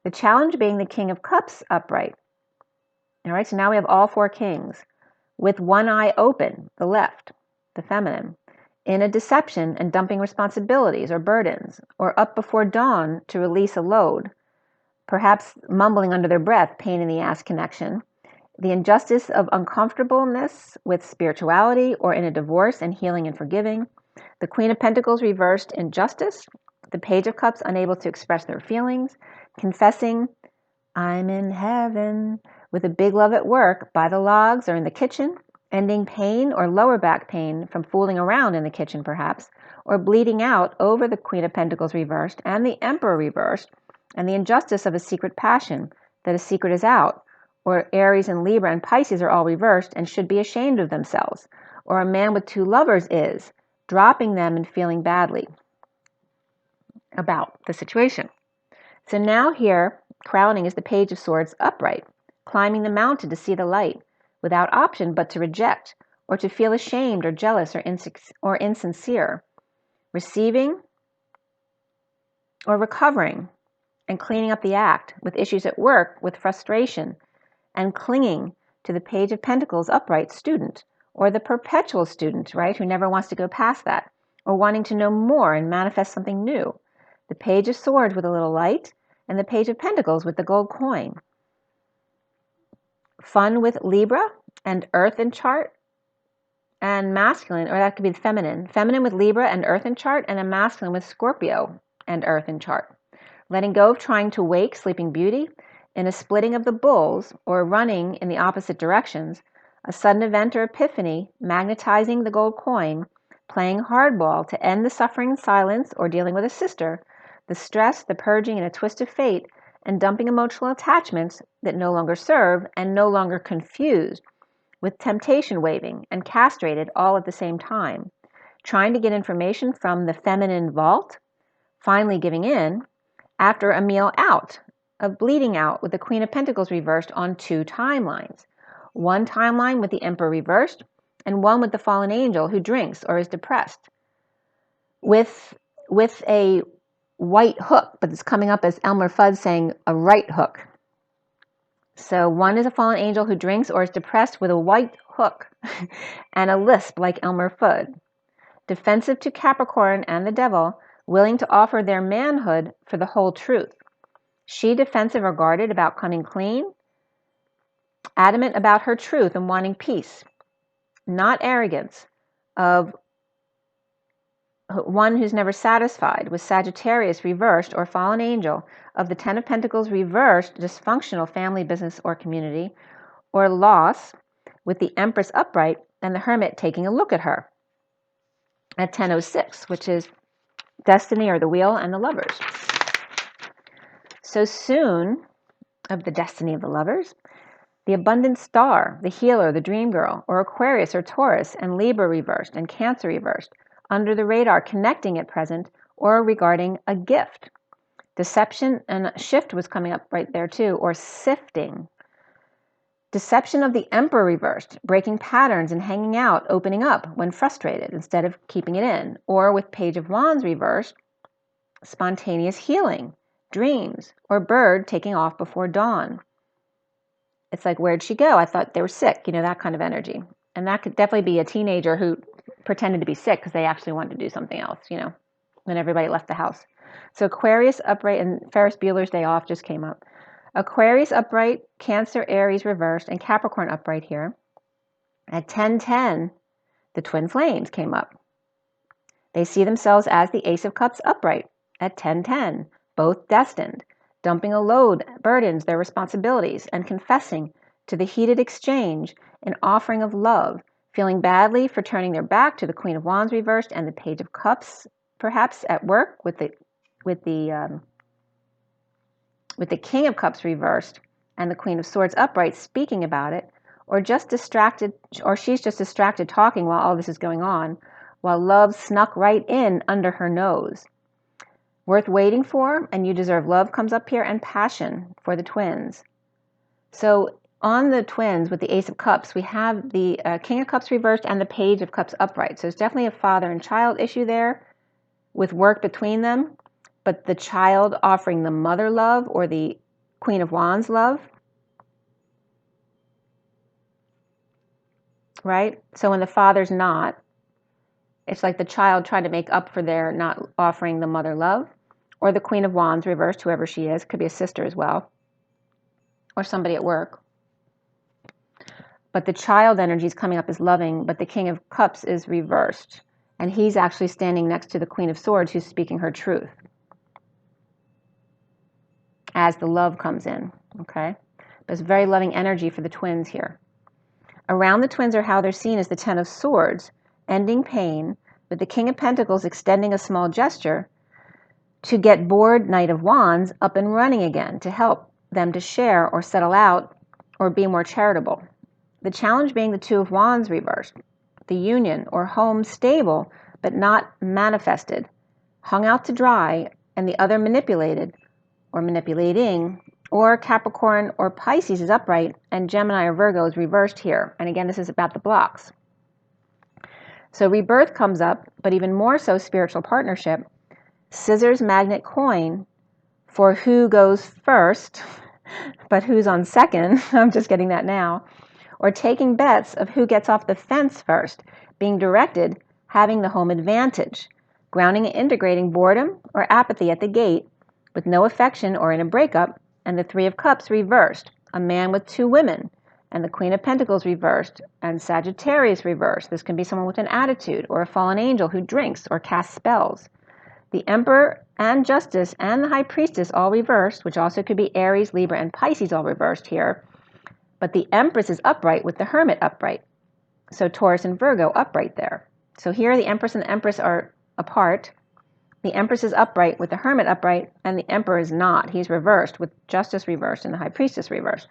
The challenge being the King of Cups upright. All right, so now we have all 4 kings, with one eye open, the left, the feminine, in a deception and dumping responsibilities or burdens, or up before dawn to release a load, perhaps mumbling under their breath, pain in the ass connection, the injustice of uncomfortableness with spirituality or in a divorce and healing and forgiving, the Queen of Pentacles reversed injustice, the Page of Cups unable to express their feelings, confessing, I'm in heaven, with a big love at work, by the logs or in the kitchen, ending pain or lower back pain from fooling around in the kitchen perhaps, or bleeding out over the Queen of Pentacles reversed and the Emperor reversed, and the injustice of a secret passion, that a secret is out, or Aries and Libra and Pisces are all reversed and should be ashamed of themselves, or a man with 2 lovers is, dropping them and feeling badly about the situation. So now here, crowning is the Page of Swords upright, climbing the mountain to see the light, without option but to reject, or to feel ashamed or jealous or insincere, receiving or recovering and cleaning up the act, with issues at work, with frustration, and clinging to the Page of Pentacles upright student, or the perpetual student, right, who never wants to go past that, or wanting to know more and manifest something new. The Page of Swords with a little light, and the Page of Pentacles with the gold coin. Fun with Libra and Earth in chart, and masculine, or that could be feminine. Feminine with Libra and Earth in chart, and a masculine with Scorpio and Earth in chart. Letting go of trying to wake Sleeping Beauty, in a splitting of the bulls, or running in the opposite directions, a sudden event or epiphany, magnetizing the gold coin, playing hardball to end the suffering in silence, or dealing with a sister, the stress, the purging, and a twist of fate, and dumping emotional attachments that no longer serve and no longer confused, with temptation waving and castrated all at the same time, trying to get information from the feminine vault, finally giving in, after a meal out, of bleeding out with the Queen of Pentacles reversed on 2 timelines. One timeline with the Emperor reversed, and one with the fallen angel who drinks or is depressed, with a white hook, but it's coming up as Elmer Fudd saying a right hook. So one is a fallen angel who drinks or is depressed with a white hook and a lisp like Elmer Fudd. Defensive to Capricorn and the devil, willing to offer their manhood for the whole truth. She defensive or guarded about coming clean, adamant about her truth and wanting peace, not arrogance, of one who's never satisfied, with Sagittarius reversed or fallen angel, of the 10 of Pentacles reversed, dysfunctional family, business, or community, or loss, with the Empress upright and the Hermit taking a look at her. at 10:06, which is destiny or the wheel and the lovers. So soon of the destiny of the lovers, the abundant star, the healer, the dream girl, or Aquarius or Taurus and Libra reversed and Cancer reversed, under the radar connecting at present or regarding a gift. Deception and shift was coming up right there too, or sifting. Deception of the Emperor reversed, breaking patterns and hanging out, opening up when frustrated instead of keeping it in. Or with Page of Wands reversed, spontaneous healing, dreams, or bird taking off before dawn. It's like, where'd she go? I thought they were sick, that kind of energy. And that could definitely be a teenager who pretended to be sick because they actually wanted to do something else, when everybody left the house. So Aquarius upright, and Ferris Bueller's Day Off just came up. Aquarius upright, Cancer, Aries reversed, and Capricorn upright here. At 10:10, the twin flames came up. They see themselves as the Ace of Cups upright at 10:10, both destined, dumping a load, burdens, their responsibilities, and confessing to the heated exchange an offering of love, feeling badly for turning their back to the Queen of Wands reversed and the Page of Cups, perhaps at work with the King of Cups reversed and the Queen of Swords upright speaking about it, or she's just distracted talking while all this is going on, while love snuck right in under her nose. Worth waiting for, and you deserve love comes up here, and passion for the twins. So on the twins with the Ace of Cups, we have the King of Cups reversed and the Page of Cups upright. So there's definitely a father and child issue there with work between them, but the child offering the mother love or the Queen of Wands love, right? So when the father's not, it's like the child trying to make up for their not offering the mother love, or the Queen of Wands reversed, whoever she is, could be a sister as well, or somebody at work. But the child energy is coming up as loving, but the King of Cups is reversed, and he's actually standing next to the Queen of Swords who's speaking her truth as the love comes in, okay? There's very loving energy for the twins here. Around the twins are how they're seen as the Ten of Swords, ending pain, with the King of Pentacles extending a small gesture to get bored Knight of Wands up and running again, to help them to share or settle out or be more charitable. The challenge being the Two of Wands reversed, the union or home stable but not manifested, hung out to dry, and the other manipulated or manipulating, or Capricorn or Pisces is upright, and Gemini or Virgo is reversed here. And again, this is about the blocks. So rebirth comes up, but even more so spiritual partnership, scissors, magnet, coin for who goes first, but who's on second. I'm just getting that now. Or taking bets of who gets off the fence first, being directed, having the home advantage, grounding and integrating boredom or apathy at the gate, with no affection or in a breakup, and the Three of Cups reversed, a man with two women, and the Queen of Pentacles reversed, and Sagittarius reversed. This can be someone with an attitude, or a fallen angel who drinks or casts spells. The Emperor and Justice and the High Priestess all reversed, which also could be Aries, Libra, and Pisces all reversed here. But the Empress is upright with the Hermit upright. So Taurus and Virgo upright there. So here the Empress and the Empress are apart. The Empress is upright with the Hermit upright, and the Emperor is not. He's reversed with Justice reversed and the High Priestess reversed.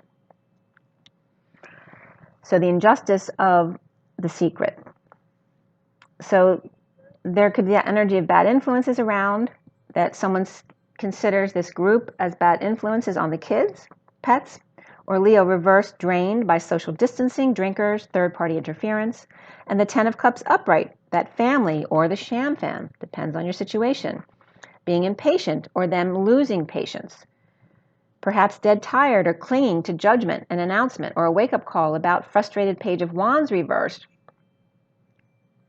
So the injustice of the secret. So there could be that energy of bad influences around, that someone considers this group as bad influences on the kids, pets, or Leo reversed, drained by social distancing, drinkers, third-party interference, and the Ten of Cups upright, that family or the sham fam, depends on your situation, being impatient or them losing patience, perhaps dead tired or clinging to judgment, an announcement, or a wake-up call about frustrated Page of Wands reversed.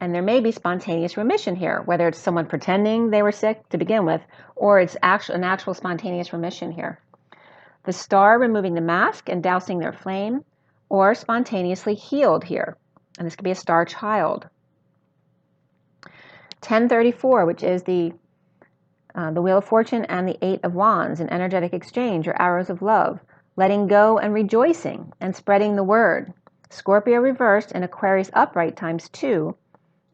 And there may be spontaneous remission here, whether it's someone pretending they were sick to begin with, or it's an actual spontaneous remission here. The Star removing the mask and dousing their flame, or spontaneously healed here. And this could be a star child. 1034, which is the Wheel of Fortune and the Eight of Wands, an energetic exchange or arrows of love, letting go and rejoicing and spreading the word. Scorpio reversed and Aquarius upright ×2,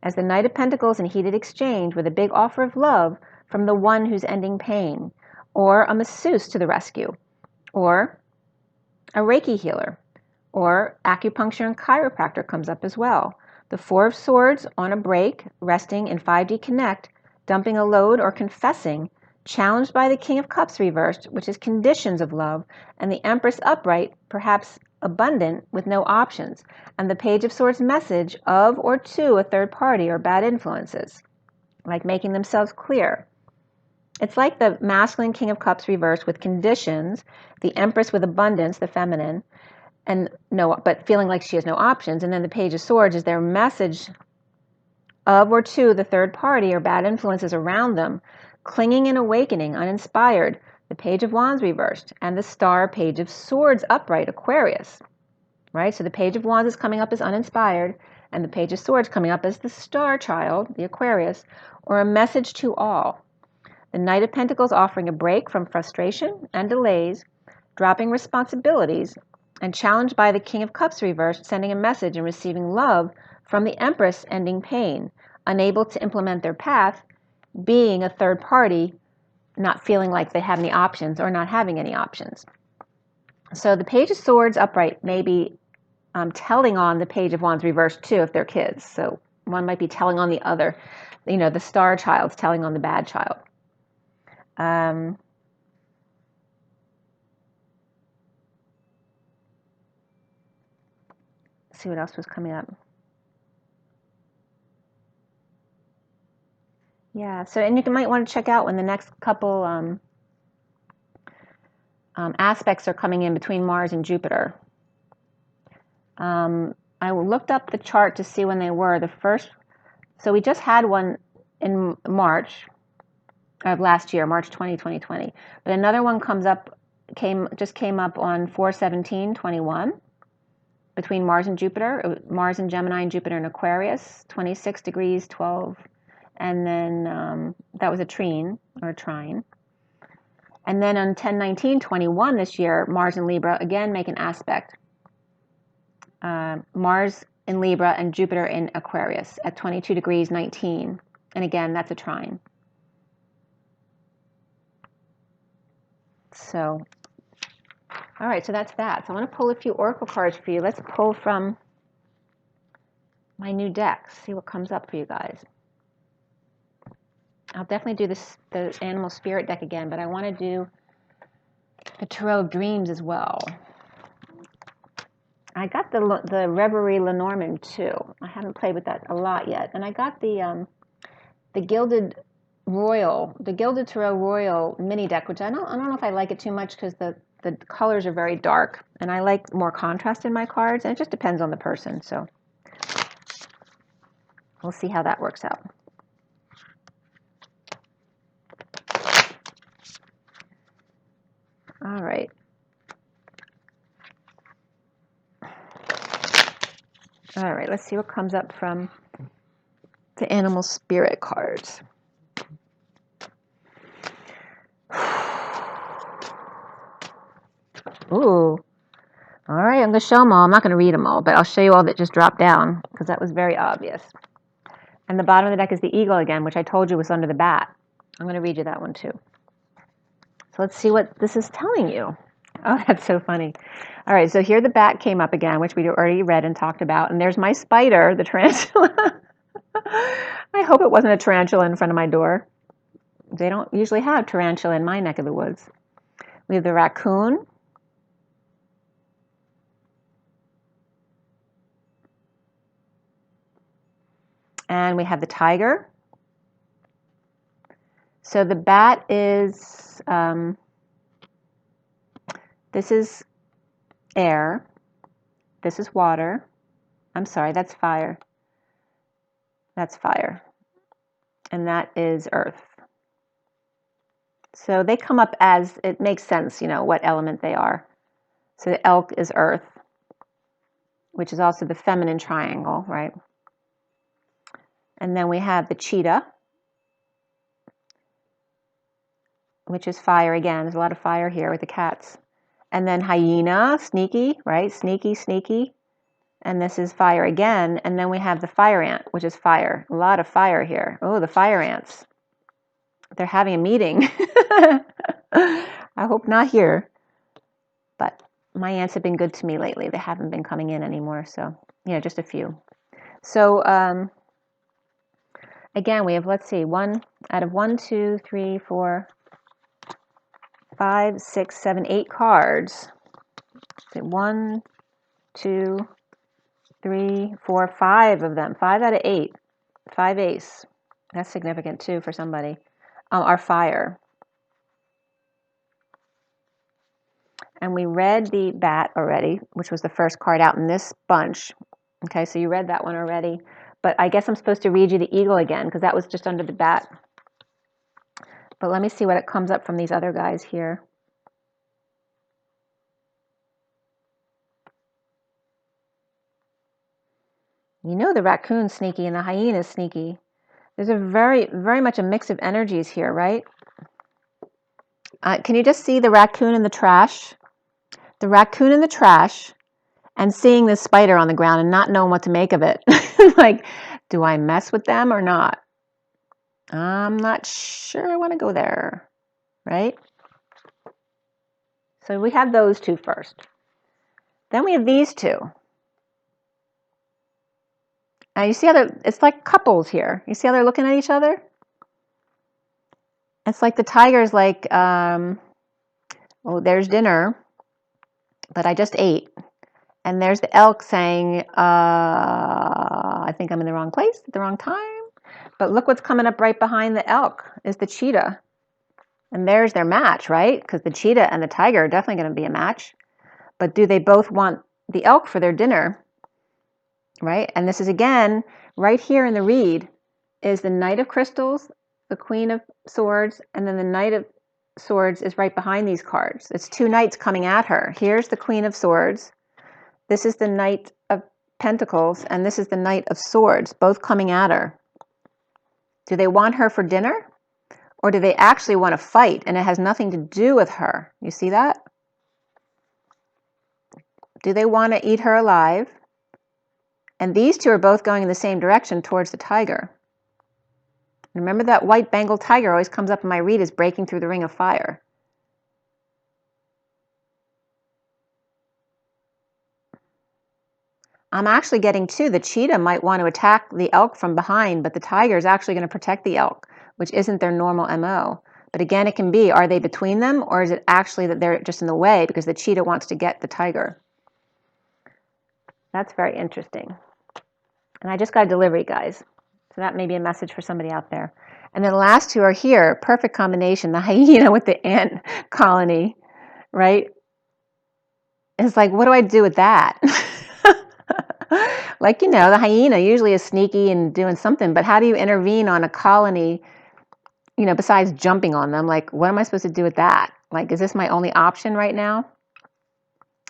as the Knight of Pentacles in heated exchange with a big offer of love from the one who's ending pain, or a masseuse to the rescue, or a Reiki healer, or acupuncture and chiropractor comes up as well. The Four of Swords on a break, resting in 5D Connect, dumping a load or confessing, challenged by the King of Cups reversed, which is conditions of love, and the Empress upright, perhaps abundant with no options, and the Page of Swords message of or to a third party or bad influences, like making themselves clear. It's like the masculine King of Cups reversed with conditions, the Empress with abundance, the feminine, and no, but feeling like she has no options, and then the Page of Swords is their message of or to the third party or bad influences around them, clinging and awakening, uninspired, the Page of Wands reversed, and the Star Page of Swords upright, Aquarius, right? So the Page of Wands is coming up as uninspired, and the Page of Swords coming up as the Star Child, the Aquarius, or a message to all. The Knight of Pentacles offering a break from frustration and delays, dropping responsibilities, and challenged by the King of Cups reversed, sending a message and receiving love from the Empress ending pain, unable to implement their path, being a third party, not feeling like they have any options or not having any options. So the Page of Swords upright may be telling on the Page of Wands reversed too if they're kids. So one might be telling on the other, the Star Child's telling on the bad child. See what else was coming up. Yeah, so and you might want to check out when the next couple aspects are coming in between Mars and Jupiter. I looked up the chart to see when they were. The first, so we just had one in March of last year, March 2020. But another one just came up on 4/17/21 between Mars and Jupiter. Mars in Gemini and Jupiter in Aquarius, 26 degrees 12. And then that was a trine. And then on 10/19/21 this year, Mars in Libra again make an aspect. Mars in Libra and Jupiter in Aquarius at 22 degrees 19. And again, that's a trine. So, all right, so that's that. So I want to pull a few oracle cards for you. Let's pull from my new deck, see what comes up for you guys. I'll definitely do the Animal Spirit deck again, but I want to do the Tarot of Dreams as well. I got the Reverie Lenormand too. I haven't played with that a lot yet, and I got the Gilded Tarot Royal mini deck, which I don't know if I like it too much because the colors are very dark, and I like more contrast in my cards, and it just depends on the person. So we'll see how that works out. All right. All right, let's see what comes up from the Animal Spirit cards. Ooh. All right, I'm going to show them all. I'm not going to read them all, but I'll show you all that just dropped down because that was very obvious. And the bottom of the deck is the Eagle again, which I told you was under the bat. I'm going to read you that one too. So let's see what this is telling you. Oh, that's so funny. All right, so here the bat came up again, which we already read and talked about. And there's my spider, the tarantula. I hope it wasn't a tarantula in front of my door. They don't usually have tarantula in my neck of the woods. We have the raccoon. And we have the tiger. So the bat is, this is air. This is water. I'm sorry, that's fire. That's fire. And that is earth. So they come up as, it makes sense, what element they are. So the elk is earth, which is also the feminine triangle, right? And then we have the cheetah, which is fire again. There's a lot of fire here with the cats. And then hyena, sneaky, right? Sneaky. and this is fire again, and then we have the fire ant, which is fire. A lot of fire here. Oh, the fire ants. They're having a meeting. I hope not here, but my ants have been good to me lately. They haven't been coming in anymore, so yeah, just a few. So again, we have, let's see, out of 1, 2, 3, 4, 5, 6, 7, 8 cards. 1, 2, 3, 4, 5 of them. 5 out of 8. 5 ace. That's significant too for somebody. Are fire. And we read the bat already, which was the first card out in this bunch. Okay, so you read that one already. But I guess I'm supposed to read you the eagle again because that was just under the bat. But let me see what it comes up from these other guys here. You know the raccoon's sneaky and the hyena's sneaky. There's a very, very much a mix of energies here, right? Can you just see the raccoon in the trash? The raccoon in the trash and seeing this spider on the ground and not knowing what to make of it. Like, do I mess with them or not? I'm not sure I want to go there, right? So we have those two first. Then we have these two. You see how it's like couples here. You see how they're looking at each other? It's like the tiger's like, oh, there's dinner, but I just ate. And there's the elk saying, I think I'm in the wrong place at the wrong time. But look what's coming up right behind the elk is the cheetah. And there's their match, right? Because the cheetah and the tiger are definitely going to be a match. But do they both want the elk for their dinner? Right? And this is, again, right here in the read is the Knight of Crystals, the Queen of Swords, and then the Knight of Swords is right behind these cards. It's two knights coming at her. Here's the Queen of Swords. This is the Knight of Pentacles, and this is the Knight of Swords, both coming at her. Do they want her for dinner? Or do they actually want to fight, and it has nothing to do with her? You see that? Do they want to eat her alive? And these two are both going in the same direction towards the tiger. Remember that white Bengal tiger always comes up in my read as breaking through the ring of fire. I'm actually getting to the cheetah might want to attack the elk from behind, but the tiger is actually going to protect the elk, which isn't their normal MO. But again, it can be, are they between them, or is it actually that they're just in the way because the cheetah wants to get the tiger? That's very interesting. And I just got a delivery, guys. So that may be a message for somebody out there. And then the last two are here. Perfect combination. The hyena with the ant colony, right? It's like, what do I do with that? Like, you know, the hyena usually is sneaky and doing something, but how do you intervene on a colony, you know, besides jumping on them? Like, what am I supposed to do with that? Like, is this my only option right now?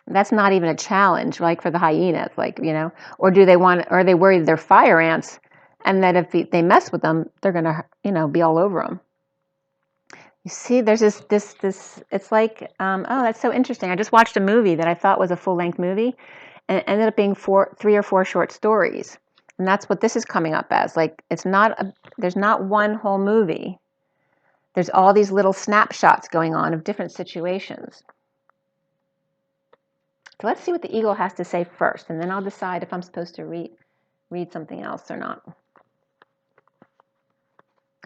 That's not even a challenge, like for the hyenas, like, you know, or do they want, or are they worried they're fire ants and that if they mess with them, they're going to, you know, be all over them. You see, there's this, it's like, oh, that's so interesting. I just watched a movie that I thought was a full-length movie, and it ended up being 3 or 4 short stories. And that's what this is coming up as. Like, it's not, there's not one whole movie. There's all these little snapshots going on of different situations. So let's see what the eagle has to say first, and then I'll decide if I'm supposed to read something else or not.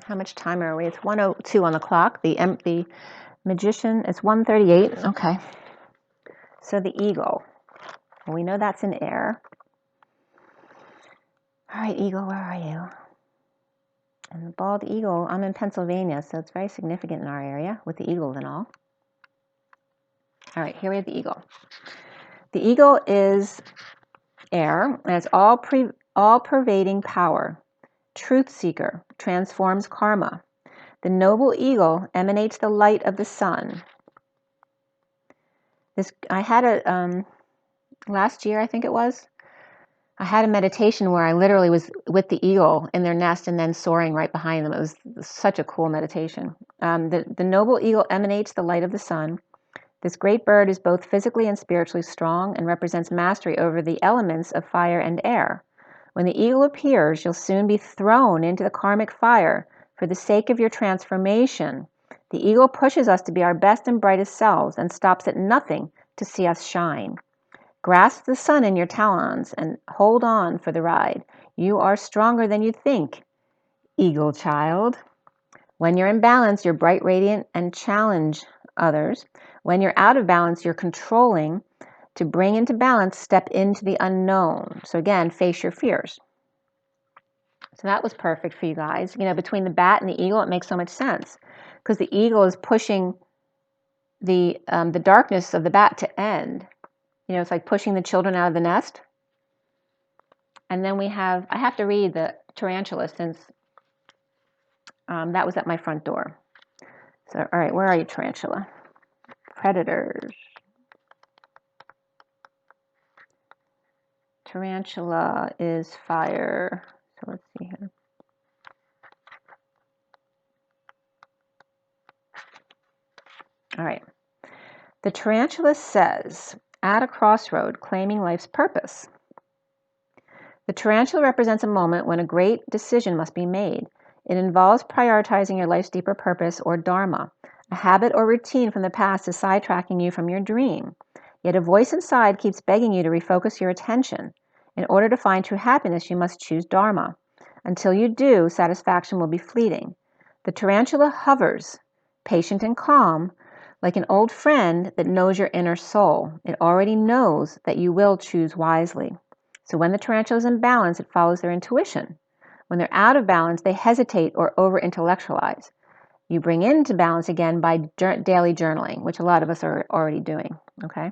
How much time are we? It's 1:02 on the clock. The magician, it's 1:38. Okay. So the eagle. Well, we know that's in air. All right, eagle, where are you? And the bald eagle, I'm in Pennsylvania, so it's very significant in our area with the eagles and all. All right, here we have the eagle. The eagle is air, and it's all-pervading power. Truth seeker, transforms karma. The noble eagle emanates the light of the sun. I had a, last year I think it was, I had a meditation where I literally was with the eagle in their nest and then soaring right behind them. It was such a cool meditation. The noble eagle emanates the light of the sun. This great bird is both physically and spiritually strong and represents mastery over the elements of fire and air. When the eagle appears, you'll soon be thrown into the karmic fire for the sake of your transformation. The eagle pushes us to be our best and brightest selves and stops at nothing to see us shine. Grasp the sun in your talons and hold on for the ride. You are stronger than you think, eagle child. When you're in balance, you're bright, radiant, and challenge others. When you're out of balance, you're controlling. To bring into balance, step into the unknown. So again, face your fears. So that was perfect for you guys. You know, between the bat and the eagle, it makes so much sense because the eagle is pushing the darkness of the bat to end. You know, it's like pushing the children out of the nest. And then I have to read the tarantula since that was at my front door. So, all right, where are you, tarantula? Predators. Tarantula is fire. So let's see here. All right. The tarantula says, at a crossroad, claiming life's purpose. The tarantula represents a moment when a great decision must be made. It involves prioritizing your life's deeper purpose or dharma. A habit or routine from the past is sidetracking you from your dream. Yet a voice inside keeps begging you to refocus your attention. In order to find true happiness, you must choose dharma. Until you do, satisfaction will be fleeting. The tarantula hovers, patient and calm, like an old friend that knows your inner soul. It already knows that you will choose wisely. So when the tarantula is in balance, it follows their intuition. When they're out of balance, they hesitate or over-intellectualize. You bring into balance again by daily journaling, which a lot of us are already doing, okay?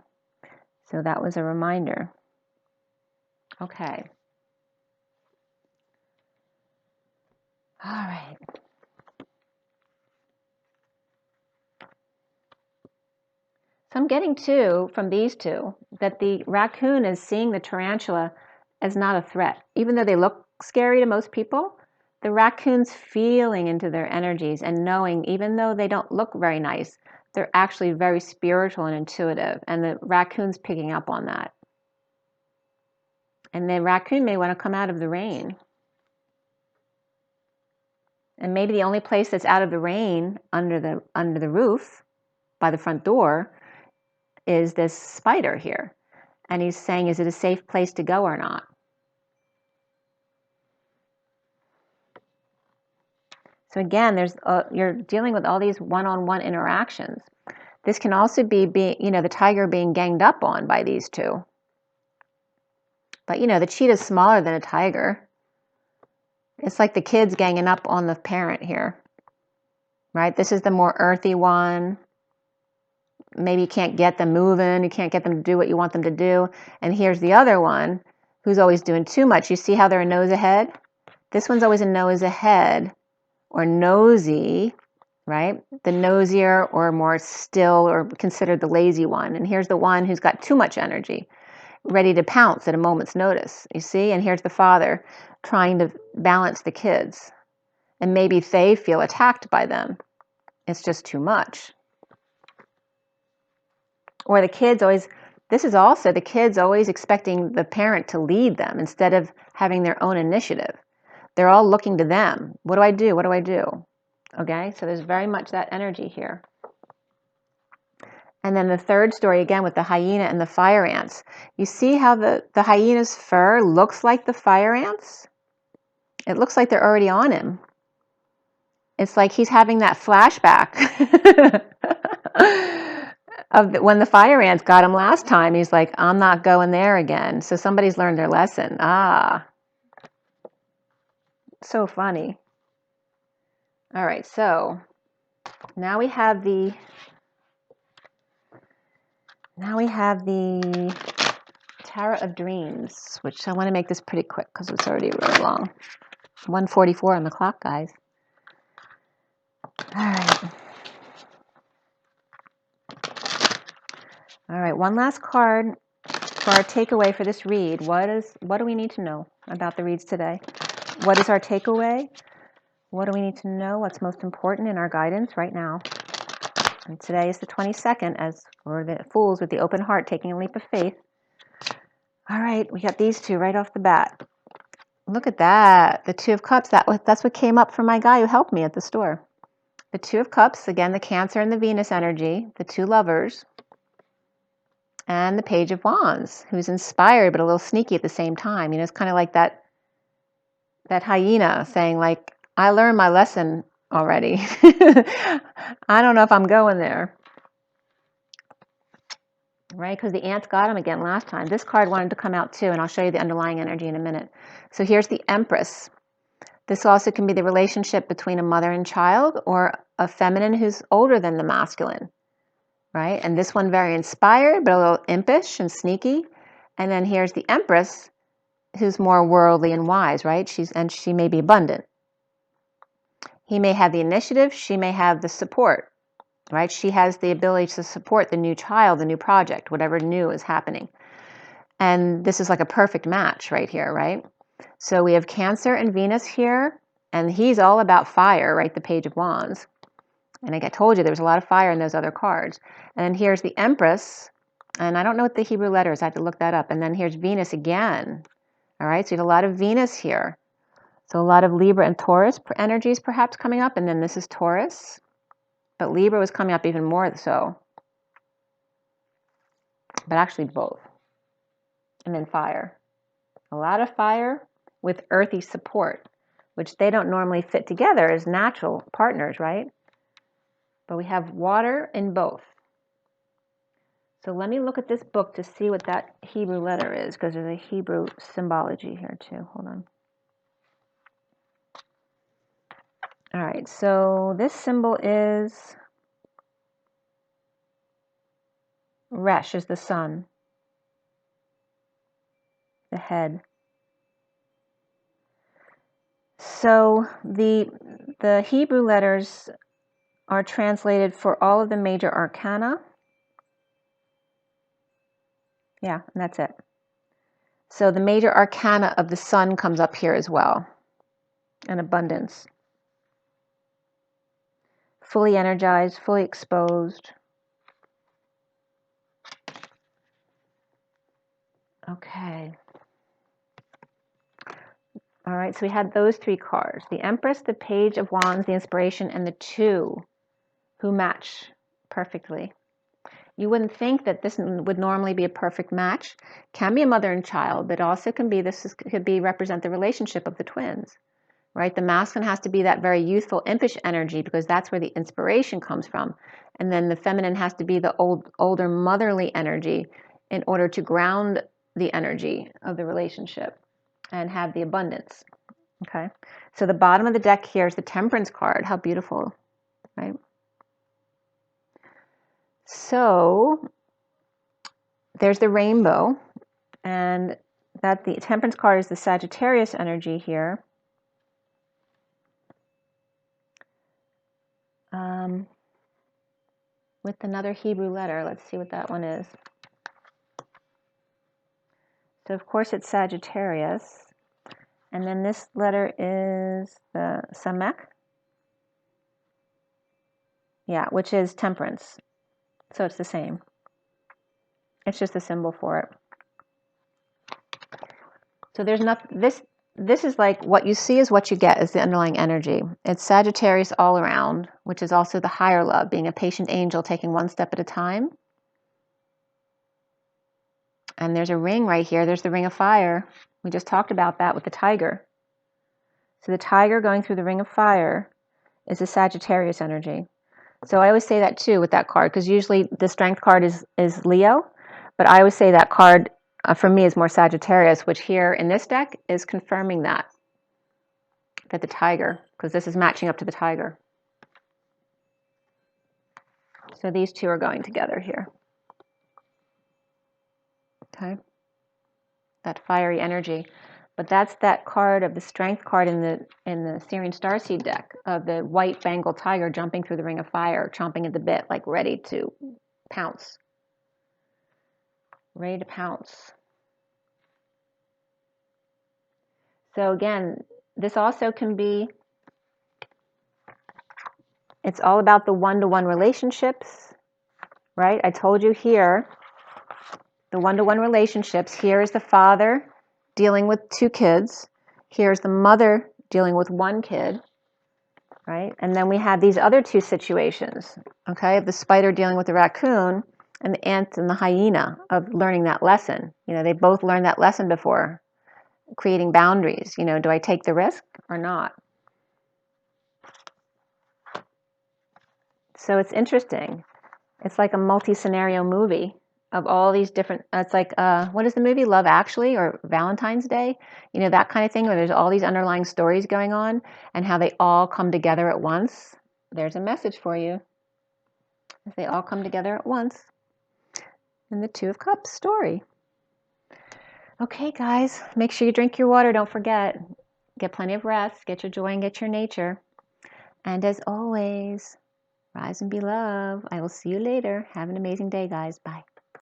So that was a reminder. Okay. All right. So I'm getting from these two, that the raccoon is seeing the tarantula as not a threat. Even though they look scary to most people, the raccoon's feeling into their energies and knowing, even though they don't look very nice, they're actually very spiritual and intuitive, and the raccoon's picking up on that. And the raccoon may want to come out of the rain. And maybe the only place that's out of the rain under the roof by the front door is this spider here. And he's saying, is it a safe place to go or not? So again, you're dealing with all these one-on-one interactions. This can also be the tiger being ganged up on by these two. But the cheetah's smaller than a tiger. It's like the kids ganging up on the parent here, right? This is the more earthy one. Maybe you can't get them moving. You can't get them to do what you want them to do. And here's the other one who's always doing too much. You see how they're a nose ahead? This one's always a nose ahead or nosy, right? The nosier or more still or considered the lazy one. And here's the one who's got too much energy, ready to pounce at a moment's notice. You see? And here's the father trying to balance the kids. And maybe they feel attacked by them. It's just too much. Or the kids the kids always expecting the parent to lead them instead of having their own initiative. They're all looking to them. What do I do? What do I do? Okay, so there's very much that energy here. And then the third story, again, with the hyena and the fire ants. You see how the hyena's fur looks like the fire ants? It looks like they're already on him. It's like he's having that flashback of when the fire ants got him last time. He's like, I'm not going there again. So somebody's learned their lesson. So funny. All right, so now we have the Tarot of Dreams, which I want to make this pretty quick because it's already really long. 1:44 on the clock, guys. All right, one last card for our takeaway for this read. What do we need to know about the reads today? What is our takeaway? What do we need to know? What's most important in our guidance right now? And today is the 22nd, as for the Fools with the open heart, taking a leap of faith. All right, we got these two right off the bat. Look at that, the Two of Cups. That's what came up for my guy who helped me at the store. The Two of Cups, again, the Cancer and the Venus energy, the two lovers, and the Page of Wands, who's inspired but a little sneaky at the same time. You know, it's kind of like that hyena saying, like, I learned my lesson already. I don't know if I'm going there. Right, because the ants got him again last time. This card wanted to come out too, and I'll show you the underlying energy in a minute. So here's the Empress. This also can be the relationship between a mother and child, or a feminine who's older than the masculine, right? And this one very inspired, but a little impish and sneaky. And then here's the Empress, who's more worldly and wise, right? She may be abundant. He may have the initiative. She may have the support, right? She has the ability to support the new child, the new project, whatever new is happening. And this is like a perfect match right here, right? So we have Cancer and Venus here, and he's all about fire, right? The Page of Wands. And like I told you, there was a lot of fire in those other cards. And then here's the Empress, and I don't know what the Hebrew letter is. I have to look that up. And then here's Venus again. All right, so you have a lot of Venus here. So a lot of Libra and Taurus energies perhaps coming up, and then this is Taurus. But Libra was coming up even more so. But actually both. And then fire. A lot of fire with earthy support, which they don't normally fit together as natural partners, right? But we have water in both. So let me look at this book to see what that Hebrew letter is, because there's a Hebrew symbology here too. Hold on. All right, so this symbol is Resh, is the sun, the head. So the Hebrew letters are translated for all of the major arcana. Yeah, and that's it. So the major arcana of the sun comes up here as well, and abundance. Fully energized, fully exposed. Okay. All right, so we had those three cards. The Empress, the Page of Wands, the Inspiration, and the Two, who match perfectly. You wouldn't think that this would normally be a perfect match. Can be a mother and child, but also could represent the relationship of the twins, right? The masculine has to be that very youthful, impish energy, because that's where the inspiration comes from. And then the feminine has to be the older, motherly energy in order to ground the energy of the relationship and have the abundance. Okay, so the bottom of the deck here is the Temperance card. How beautiful, right? So there's the rainbow, and that the Temperance card is the Sagittarius energy here. With another Hebrew letter. Let's see what that one is. So of course it's Sagittarius. And then this letter is the Samek. Yeah, which is Temperance. So it's the same. It's just a symbol for it. So there's not this is like what you see is what you get, is the underlying energy. It's Sagittarius all around, which is also the higher love, being a patient angel, taking one step at a time. And there's a ring right here. There's the ring of fire. We just talked about that with the tiger. So the tiger going through the ring of fire is a Sagittarius energy. So I always say that too with that card, because usually the strength card is Leo, but I always say that card for me is more Sagittarius, which here in this deck is confirming that the tiger, because this is matching up to the tiger. So these two are going together here. Okay, that fiery energy. But that's that card of the strength card in the SIRIAN Starseed deck, of the white Bengal tiger jumping through the ring of fire, chomping at the bit, like ready to pounce. Ready to pounce. So again, this also can be It's all about the one-to-one relationships, right? I told you here, the one-to-one relationships. Here is the father dealing with 2 kids. Here's the mother dealing with 1 kid, right? And then we have these other 2 situations, okay, of the spider dealing with the raccoon and the ant and the hyena of learning that lesson. You know, they both learned that lesson before, creating boundaries. You know, do I take the risk or not? So it's interesting. It's like a multi-scenario movie of all these different, it's like, what is the movie, Love Actually or Valentine's Day? You know, that kind of thing where there's all these underlying stories going on and how they all come together at once. There's a message for you. If they all come together at once in the 2 of Cups story. Okay, guys, make sure you drink your water. Don't forget. Get plenty of rest. Get your joy and get your nature. And as always, rise and be love. I will see you later. Have an amazing day, guys. Bye.